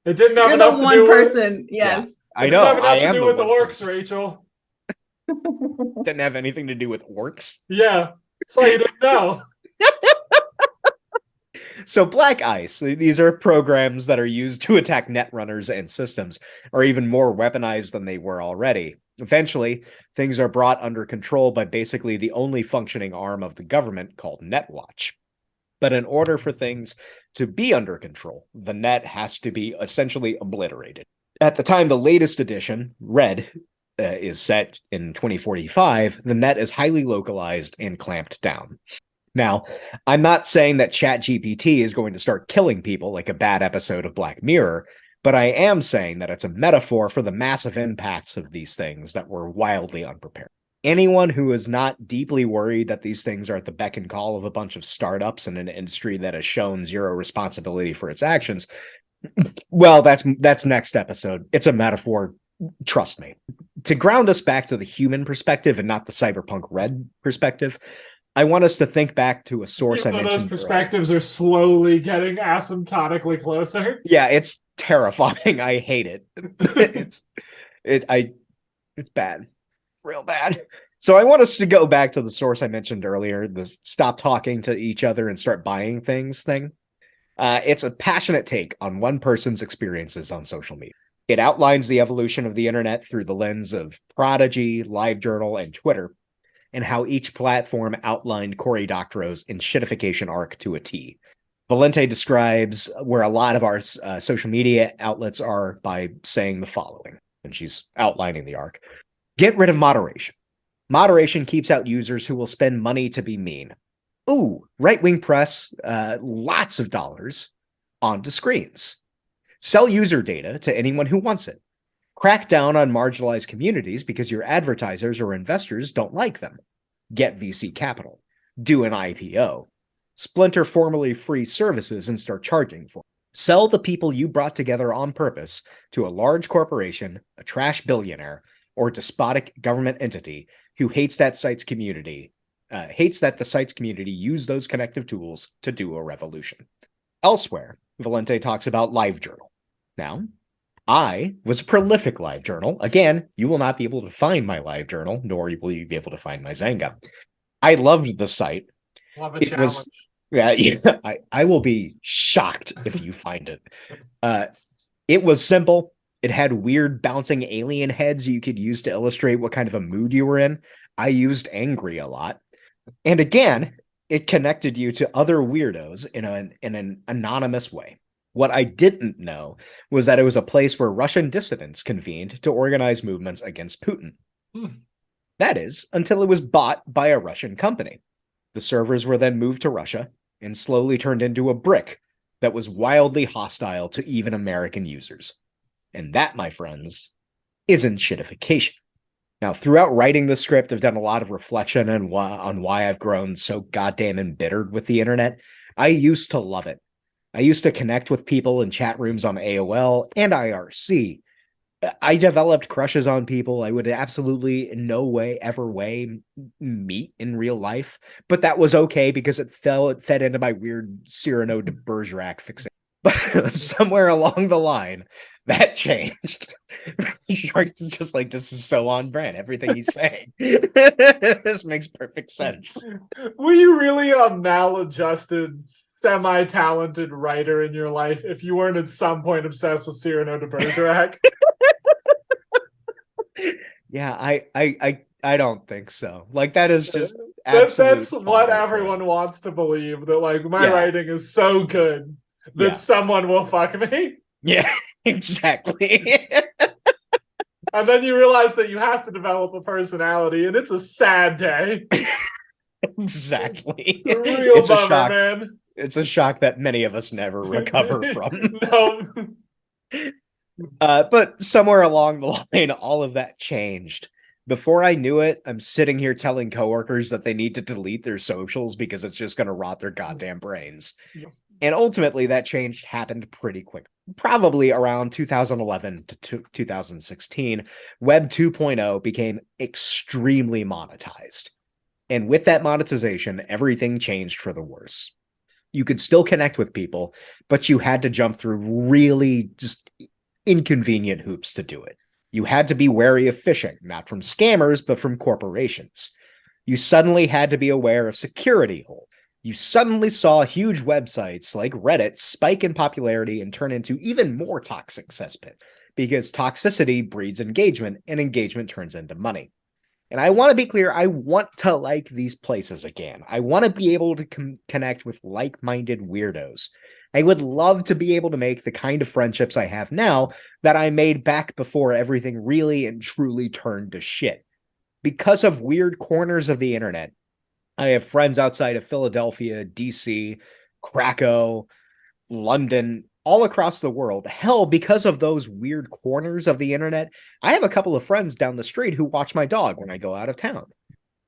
It didn't have You're enough the one person. Yes. Yeah, I know. It didn't have enough to do with the orcs, Rachel. Didn't have anything to do with orcs. Yeah. That's why you didn't know. So Black Ice, these are programs that are used to attack netrunners and systems, are even more weaponized than they were already. Eventually, things are brought under control by basically the only functioning arm of the government called Netwatch. But in order for things to be under control, the net has to be essentially obliterated. At the time the latest edition, Red, is set in 2045, the net is highly localized and clamped down. Now, I'm not saying that ChatGPT is going to start killing people like a bad episode of Black Mirror, but I am saying that it's a metaphor for the massive impacts of these things that were wildly unprepared. Anyone who is not deeply worried that these things are at the beck and call of a bunch of startups in an industry that has shown zero responsibility for its actions, well, that's next episode. It's a metaphor. Trust me. To ground us back to the human perspective and not the cyberpunk red perspective, I want us to think back to a source I mentioned. Those perspectives are slowly getting asymptotically closer. Yeah, it's terrifying. I hate it. It's bad. Real bad. So I want us to go back to the source I mentioned earlier, the stop talking to each other and start buying things thing. It's a passionate take on one person's experiences on social media. It outlines the evolution of the internet through the lens of Prodigy, LiveJournal, and Twitter, and how each platform outlined Cory Doctorow's enshittification arc to a T. Valente describes where a lot of our social media outlets are by saying the following, and she's outlining the arc. Get rid of moderation. Moderation keeps out users who will spend money to be mean. Ooh, right-wing press, lots of dollars onto screens. Sell user data to anyone who wants it. Crack down on marginalized communities because your advertisers or investors don't like them. Get VC capital. do an IPO, splinter formerly free services and start charging for it. Sell the people you brought together on purpose to a large corporation, a trash billionaire, or despotic government entity who hates that site's community, hates that the site's community use those connective tools to do a revolution. Elsewhere, Valente talks about LiveJournal. Now, I was a prolific LiveJournal. Again, you will not be able to find my LiveJournal, nor will you be able to find my Zanga. I loved the site. Love a challenge. Yeah, I will be shocked if you find it. It was simple. It had weird bouncing alien heads you could use to illustrate what kind of a mood you were in. I used angry a lot. And again, it connected you to other weirdos in an anonymous way. What I didn't know was that it was a place where Russian dissidents convened to organize movements against Putin. That is, until it was bought by a Russian company. The servers were then moved to Russia and slowly turned into a brick that was wildly hostile to even American users. And that, my friends, is enshittification. Now, throughout writing the script, I've done a lot of reflection on why I've grown so goddamn embittered with the internet. I used to love it. I used to connect with people in chat rooms on AOL and IRC. I developed crushes on people I would absolutely in no way ever meet in real life, but that was okay because it fed into my weird Cyrano de Bergerac fixation. But somewhere along the line, that changed. Shark's just like, this is so on brand. Everything he's saying. This makes perfect sense. Were you really a maladjusted, semi-talented writer in your life if you weren't at some point obsessed with Cyrano de Bergerac? Yeah, I don't think so. Like, that is just that's what everyone wants to believe, that like my writing is so good that someone will fuck me. Yeah, exactly. And then you realize that you have to develop a personality, and it's a sad day. Exactly. It's a real bummer, shock. man. It's a shock that many of us never recover from. No. But somewhere along the line, all of that changed. Before I knew it, I'm sitting here telling coworkers that they need to delete their socials because it's just going to rot their goddamn brains. Yep. And ultimately, that change happened pretty quick. Probably around 2011 to 2016, Web 2.0 became extremely monetized. And with that monetization, everything changed for the worse. You could still connect with people, but you had to jump through really just inconvenient hoops to do it. You had to be wary of phishing, not from scammers, but from corporations. You suddenly had to be aware of security holes. You suddenly saw huge websites like Reddit spike in popularity and turn into even more toxic cesspits, because toxicity breeds engagement, and engagement turns into money. And I want to be clear, I want to like these places again. I want to be able to connect with like-minded weirdos. I would love to be able to make the kind of friendships I have now that I made back before everything really and truly turned to shit. Because of weird corners of the internet, I have friends outside of Philadelphia, DC, Krakow, London, all across the world. Hell, because of those weird corners of the internet, I have a couple of friends down the street who watch my dog when I go out of town.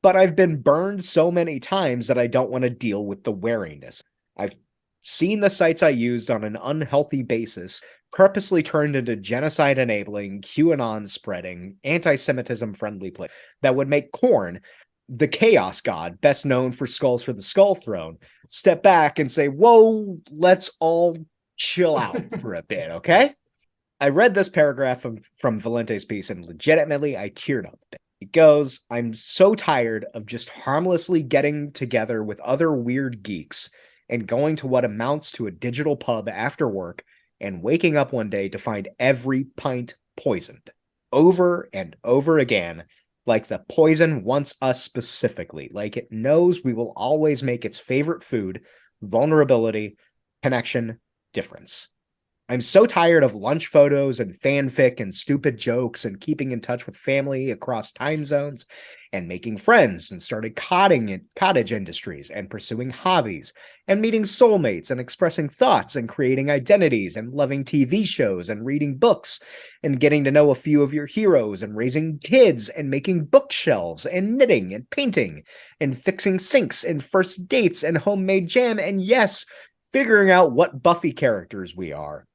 But I've been burned so many times that I don't want to deal with the wariness. I've seen the sites I used on an unhealthy basis purposely turned into genocide-enabling, QAnon-spreading, anti-Semitism-friendly place that would make Korn, the chaos god, best known for Skulls for the Skull Throne, step back and say, whoa, let's all chill out for a bit, okay? I read this paragraph from Valente's piece, and legitimately, I teared up a bit. It goes, I'm so tired of just harmlessly getting together with other weird geeks and going to what amounts to a digital pub after work and waking up one day to find every pint poisoned over and over again, like the poison wants us specifically, like it knows we will always make its favorite food, vulnerability, connection, difference. I'm so tired of lunch photos and fanfic and stupid jokes and keeping in touch with family across time zones and making friends and started cottage industries and pursuing hobbies and meeting soulmates and expressing thoughts and creating identities and loving TV shows and reading books and getting to know a few of your heroes and raising kids and making bookshelves and knitting and painting and fixing sinks and first dates and homemade jam and yes, figuring out what Buffy characters we are.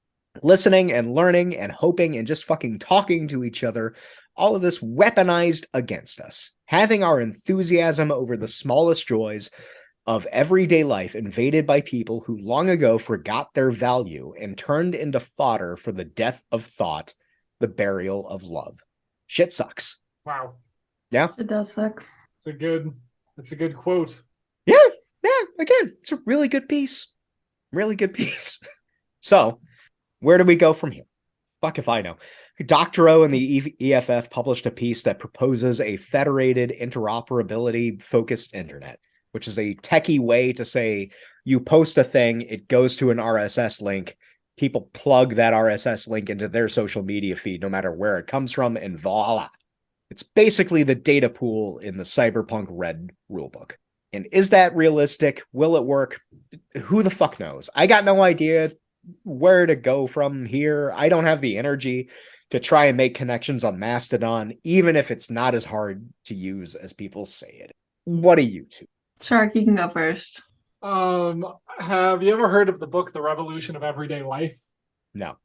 Listening and learning and hoping and just fucking talking to each other, all of this weaponized against us. Having our enthusiasm over the smallest joys of everyday life invaded by people who long ago forgot their value and turned into fodder for the death of thought, the burial of love. Shit sucks. Wow. Yeah. It does suck. It's a good quote. Yeah. Again, it's a really good piece. Really good piece. So, where do we go from here? Fuck if I know. Dr. O and the EFF published a piece that proposes a federated interoperability-focused internet, which is a techie way to say you post a thing, it goes to an RSS link, people plug that RSS link into their social media feed, no matter where it comes from, and voila. It's basically the data pool in the Cyberpunk Red rulebook. And is that realistic? Will it work? Who the fuck knows? I got no idea where to go from here. I don't have the energy to try and make connections on Mastodon, even if it's not as hard to use as people say it. What do you two? Shark, you can go first. Have you ever heard of the book The Revolution of Everyday Life? No.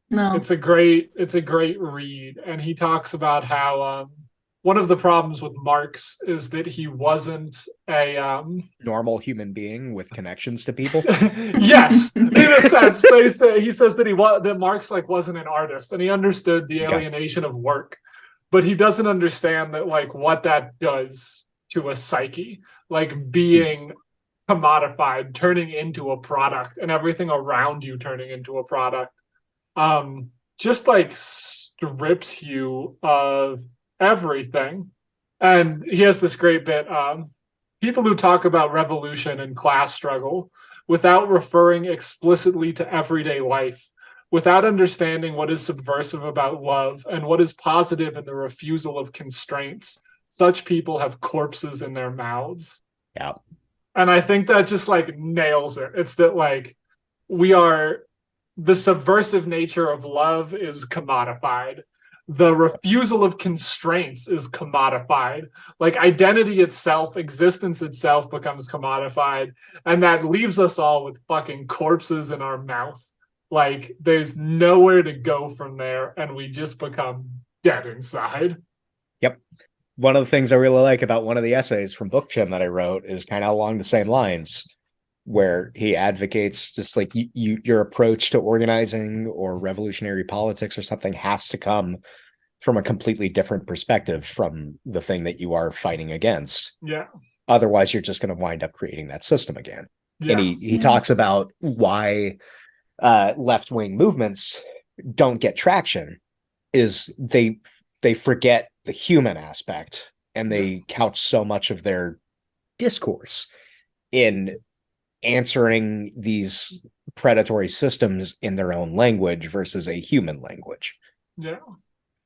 It's a great read, and he talks about how one of the problems with Marx is that he wasn't a normal human being with connections to people. Yes, in a sense, he says that Marx wasn't an artist, and he understood the alienation of work, but he doesn't understand that what that does to a psyche, being commodified, turning into a product, and everything around you turning into a product, just strips you of everything. And he has this great bit, people who talk about revolution and class struggle without referring explicitly to everyday life, without understanding what is subversive about love and what is positive in the refusal of constraints, such people have corpses in their mouths. Yeah. And I think that just nails it. It's that the subversive nature of love is commodified. The refusal of constraints is commodified. Identity itself, existence itself becomes commodified. And that leaves us all with fucking corpses in our mouth. There's nowhere to go from there. And we just become dead inside. Yep. One of the things I really like about one of the essays from Book Gym that I wrote is kind of along the same lines, where he advocates just your approach to organizing or revolutionary politics or something has to come from a completely different perspective from the thing that you are fighting against. Yeah. Otherwise, you're just going to wind up creating that system again. Yeah. And he talks about why left-wing movements don't get traction is they forget the human aspect, and they couch so much of their discourse in answering these predatory systems in their own language versus a human language. Yeah.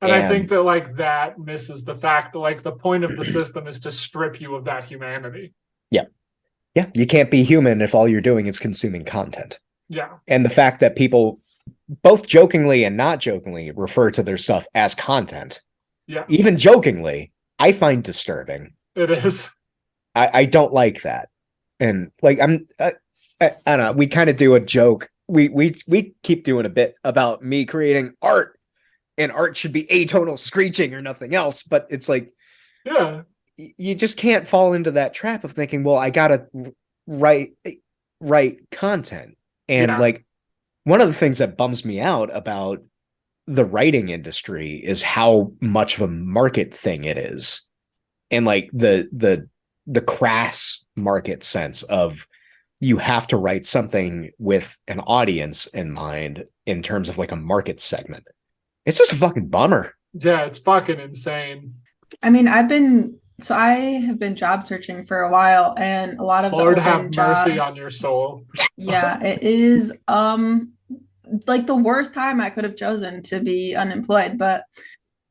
And I think that that misses the fact that the point of the system is to strip you of that humanity. Yeah. Yeah. You can't be human if all you're doing is consuming content. Yeah. And the fact that people both jokingly and not jokingly refer to their stuff as content. Yeah. Even jokingly, I find disturbing. It is. I don't like that. And I don't know, we kind of do a joke. We keep doing a bit about me creating art, and art should be atonal screeching or nothing else. But it's you just can't fall into that trap of thinking, well, I gotta write content. And one of the things that bums me out about the writing industry is how much of a market thing it is. And the crass market sense of you have to write something with an audience in mind in terms of a market segment. It's just a fucking bummer. Yeah, it's fucking insane. I mean, I have been job searching for a while, and a lot of Lord the have open mercy jobs, on your soul. yeah, it is like the worst time I could have chosen to be unemployed, but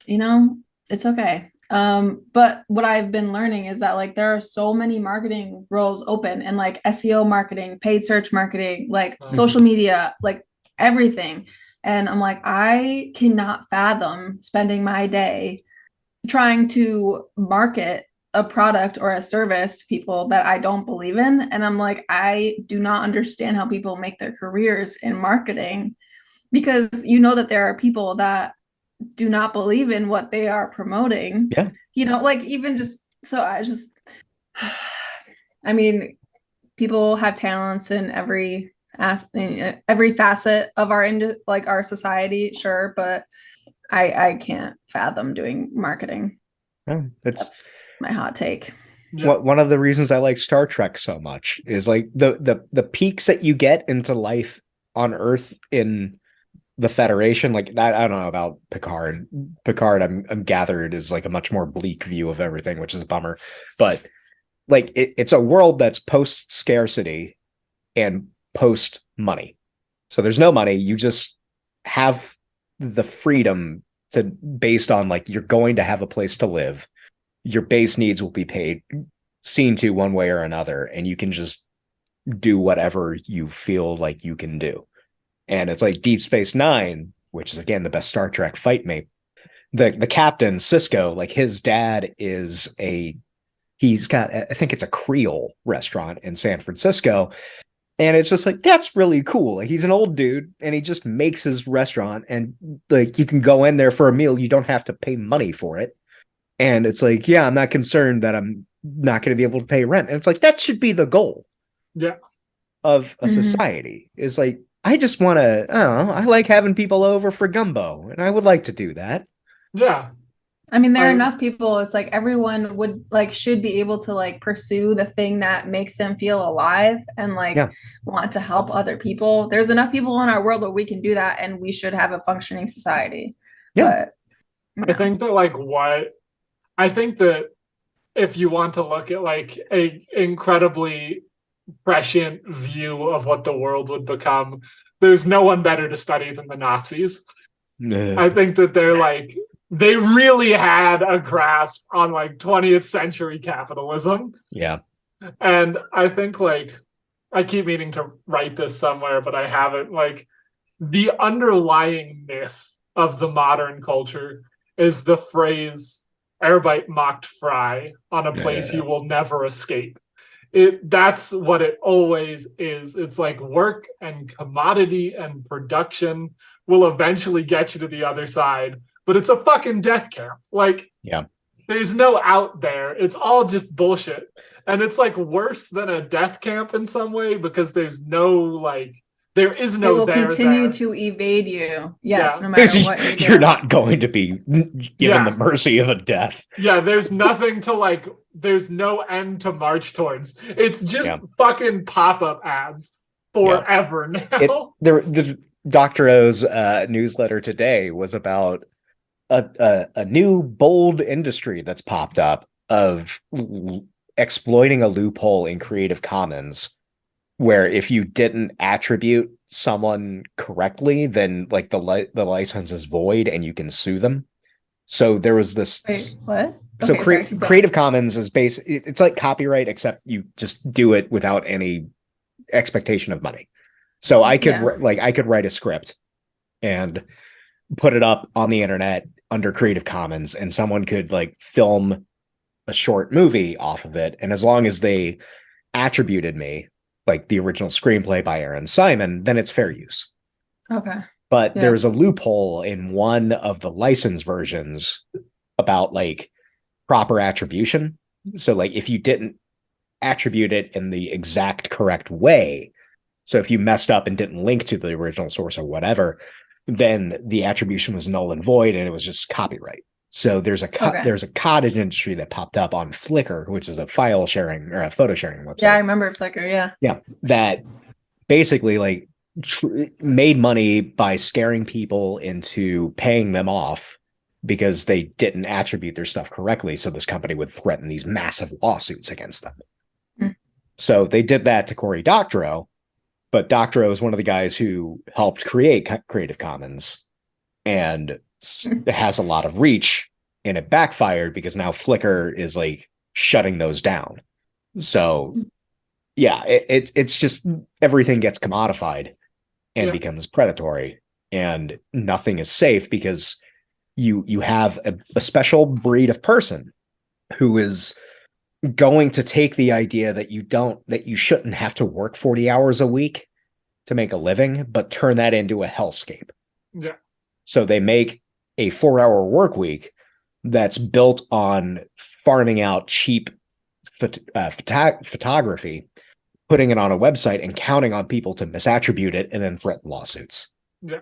you know, it's okay. But what I've been learning is that like there are so many marketing roles open and like SEO marketing, paid search marketing, like social media, like everything. And I'm like, I cannot fathom spending my day trying to market a product or a service to people that I don't believe in. And I'm like, I do not understand how people make their careers in marketing because you know that there are people that do not believe in what they are promoting. Yeah. You know, like even just so I just I mean, people have talents in every facet of like our society, sure, but I can't fathom doing marketing. Oh, That's my hot take. Yeah. one of the reasons I like Star Trek so much is like the peaks that you get into life on Earth in the Federation, like that. I don't know about Picard. Picard, I'm gathered is like a much more bleak view of everything, which is a bummer. But like it's a world that's post scarcity and post money. So there's no money. You just have the freedom to based on like you're going to have a place to live. Your base needs will be paid, seen to one way or another, and you can just do whatever you feel like you can do. And it's like Deep Space Nine, which is again the best Star Trek fight mate. The captain, Cisco, like his dad is he's got, I think it's a Creole restaurant in San Francisco. And it's just like, that's really cool. Like, he's an old dude and he just makes his restaurant, and like you can go in there for a meal. You don't have to pay money for it. And it's like, yeah, I'm not concerned that I'm not going to be able to pay rent. And it's like, that should be the goal. Yeah. Of a society is like, I just want to, I don't know, I like having people over for gumbo and I would like to do that. Yeah. I mean, there are enough people. It's like everyone would like should be able to like pursue the thing that makes them feel alive and like want to help other people. There's enough people in our world where we can do that, and we should have a functioning society. Yeah. But I think that I think that if you want to look at like a incredibly prescient view of what the world would become, there's no one better to study than the Nazis. I think that they really had a grasp on like 20th century capitalism. Yeah. And I think like I keep meaning to write this somewhere, but I haven't. Like the underlying myth of the modern culture is the phrase Arbeit macht frei, on a place you will never escape. That's what it always is. It's like work and commodity and production will eventually get you to the other side, but it's a fucking death camp. Like, there's no out there. It's all just bullshit. And it's like worse than a death camp in some way because there is no it will continue to evade you. Yes, no matter what you do. You're not going to be given the mercy of a death. Yeah, there's nothing to there's no end to march towards. It's just fucking pop-up ads forever now. The Dr. O's newsletter today was about a new bold industry that's popped up of exploiting a loophole in Creative Commons, where if you didn't attribute someone correctly, then like the license is void and you can sue them. So there was this. Wait, what? So Creative Commons is it's like copyright, except you just do it without any expectation of money. So I could I could write a script and put it up on the internet under Creative Commons, and someone could like film a short movie off of it. And as long as they attributed me, like the original screenplay by Aaron Simon, then it's fair use. Okay. But there's a loophole in one of the license versions about like proper attribution. So like if you didn't attribute it in the exact correct way, so if you messed up and didn't link to the original source or whatever, then the attribution was null and void and it was just copyright. So there's a cottage industry that popped up on Flickr, which is a file sharing or a photo sharing website. Yeah, I remember Flickr. Yeah, that basically like made money by scaring people into paying them off because they didn't attribute their stuff correctly. So this company would threaten these massive lawsuits against them. So they did that to Cory Doctorow, But Doctorow is one of the guys who helped create Creative Commons and has a lot of reach, and it backfired because now Flickr is like shutting those down. So yeah, it's just everything gets commodified and becomes predatory, and nothing is safe because you have a special breed of person who is going to take the idea that you shouldn't have to work 40 hours a week to make a living, but turn that into a hellscape. Yeah. So they make a 4-hour work week that's built on farming out cheap photography, putting it on a website and counting on people to misattribute it and then threaten lawsuits. Yeah.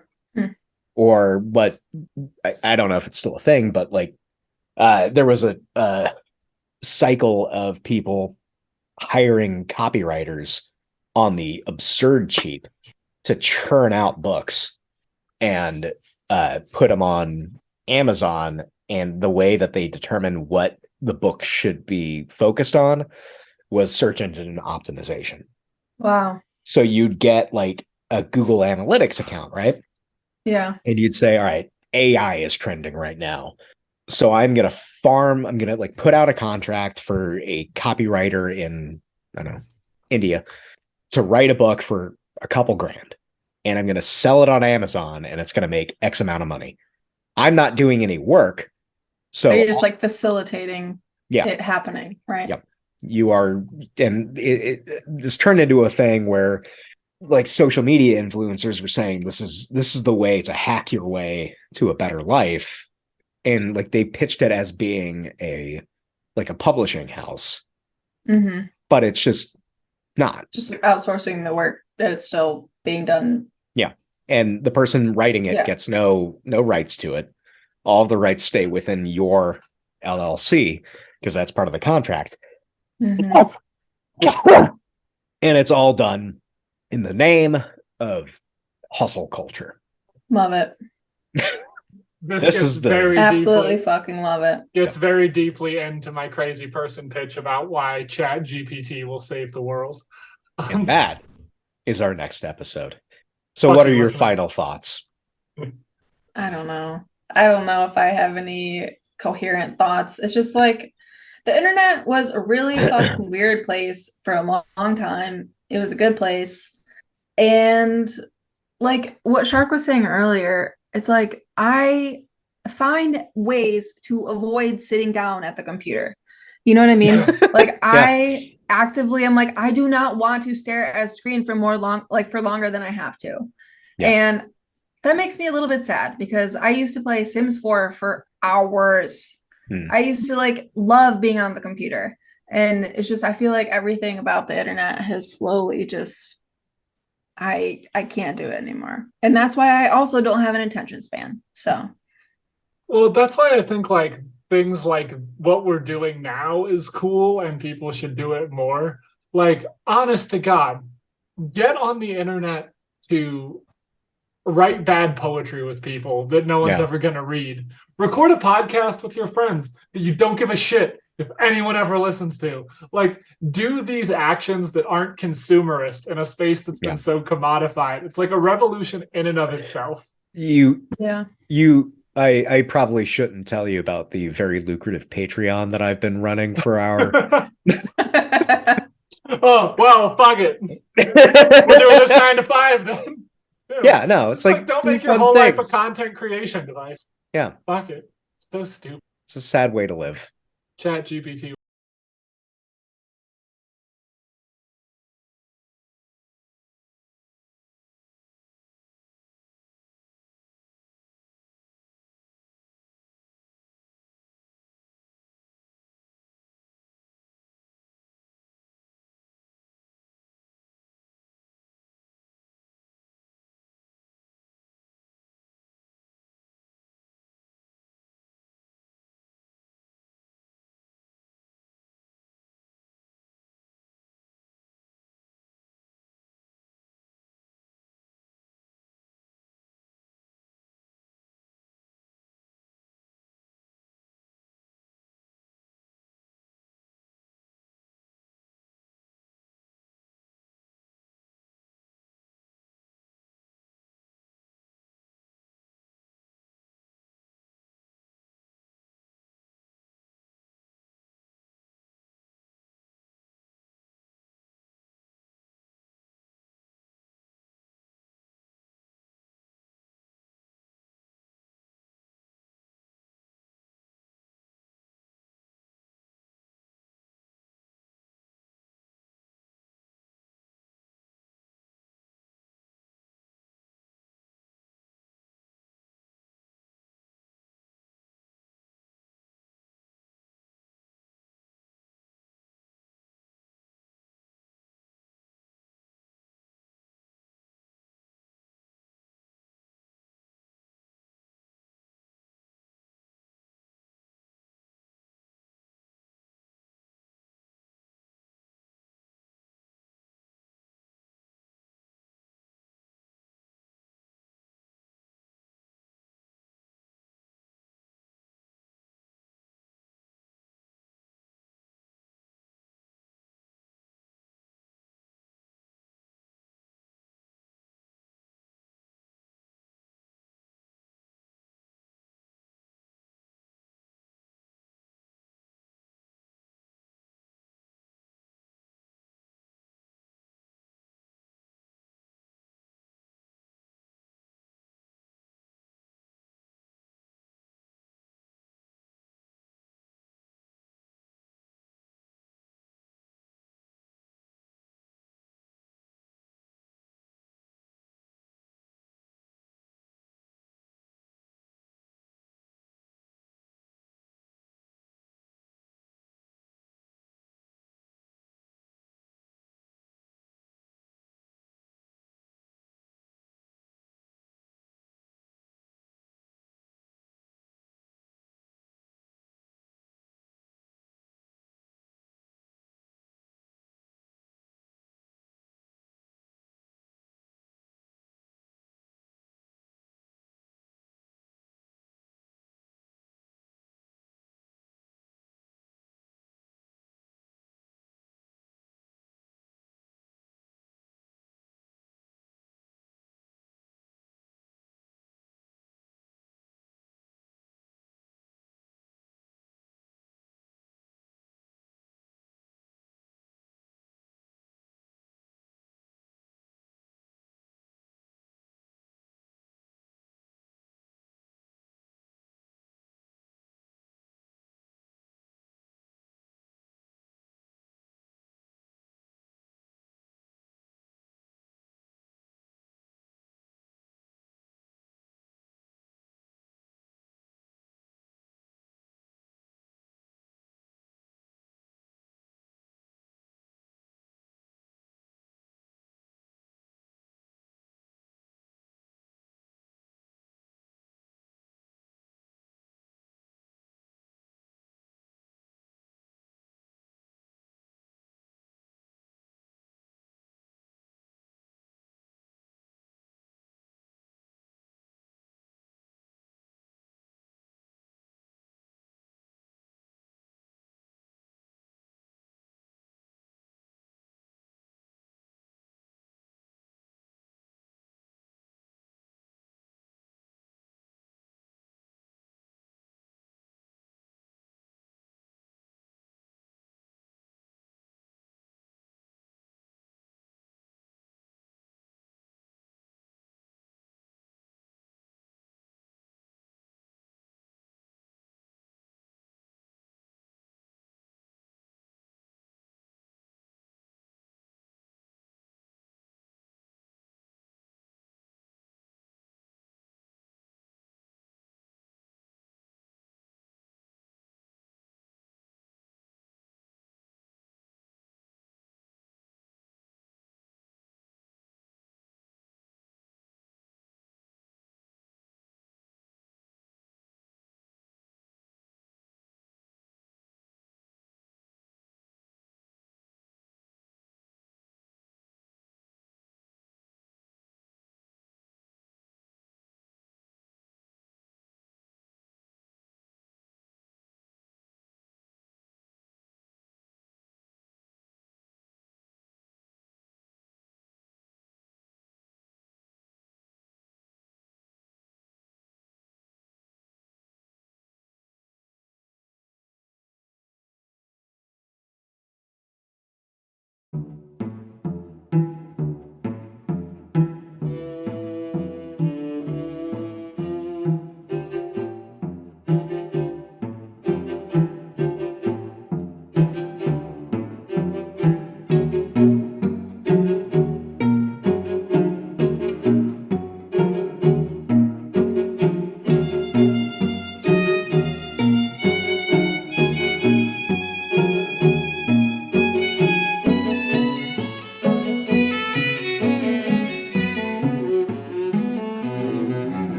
Or what, I don't know if it's still a thing, but like there was a cycle of people hiring copywriters on the absurd cheap to churn out books and put them on Amazon. And the way that they determine what the book should be focused on was search engine optimization. Wow. So you'd get like a Google Analytics account, right? Yeah. And you'd say, all right, AI is trending right now. So I'm going to like put out a contract for a copywriter in, I don't know, India to write a book for a couple grand. And I'm going to sell it on Amazon and it's going to make X amount of money. I'm not doing any work. So you're just like facilitating it happening, right? Yep. You are, and this turned into a thing where like social media influencers were saying this is the way to hack your way to a better life. And like they pitched it as being a publishing house, but it's just not. Just like outsourcing the work that it's still being done. Yeah, and the person writing it gets no rights to it. All of the rights stay within your LLC because that's part of the contract, and it's all done in the name of hustle culture. Love it. This is very absolutely fucking love it. Gets very deeply into my crazy person pitch about why Chat GPT will save the world. And that is our next episode. So what are your final thoughts? I don't know if I have any coherent thoughts. It's just like the internet was a really fucking weird place for a long time. It was a good place. And like what Shark was saying earlier, it's like I find ways to avoid sitting down at the computer. You know what I mean? Like I actively am like, I do not want to stare at a screen for longer than I have to. Yeah. And that makes me a little bit sad because I used to play Sims 4 for hours. I used to like love being on the computer. And it's just, I feel like everything about the internet has slowly just, I can't do it anymore. And that's why I also don't have an attention span. So. Well, that's why I think like things like what we're doing now is cool and people should do it more. Like, honest to God, get on the internet to write bad poetry with people that no one's ever going to read. Record a podcast with your friends that you don't give a shit if anyone ever listens to. Like, do these actions that aren't consumerist in a space that's been so commodified. It's like a revolution in and of itself. I probably shouldn't tell you about the very lucrative Patreon that I've been running for our. Oh, well, fuck it. We're doing this 9 to 5 then. Yeah, no, it's like don't make your whole life a content creation device. Yeah. Fuck it. It's so stupid. It's a sad way to live. Chat GPT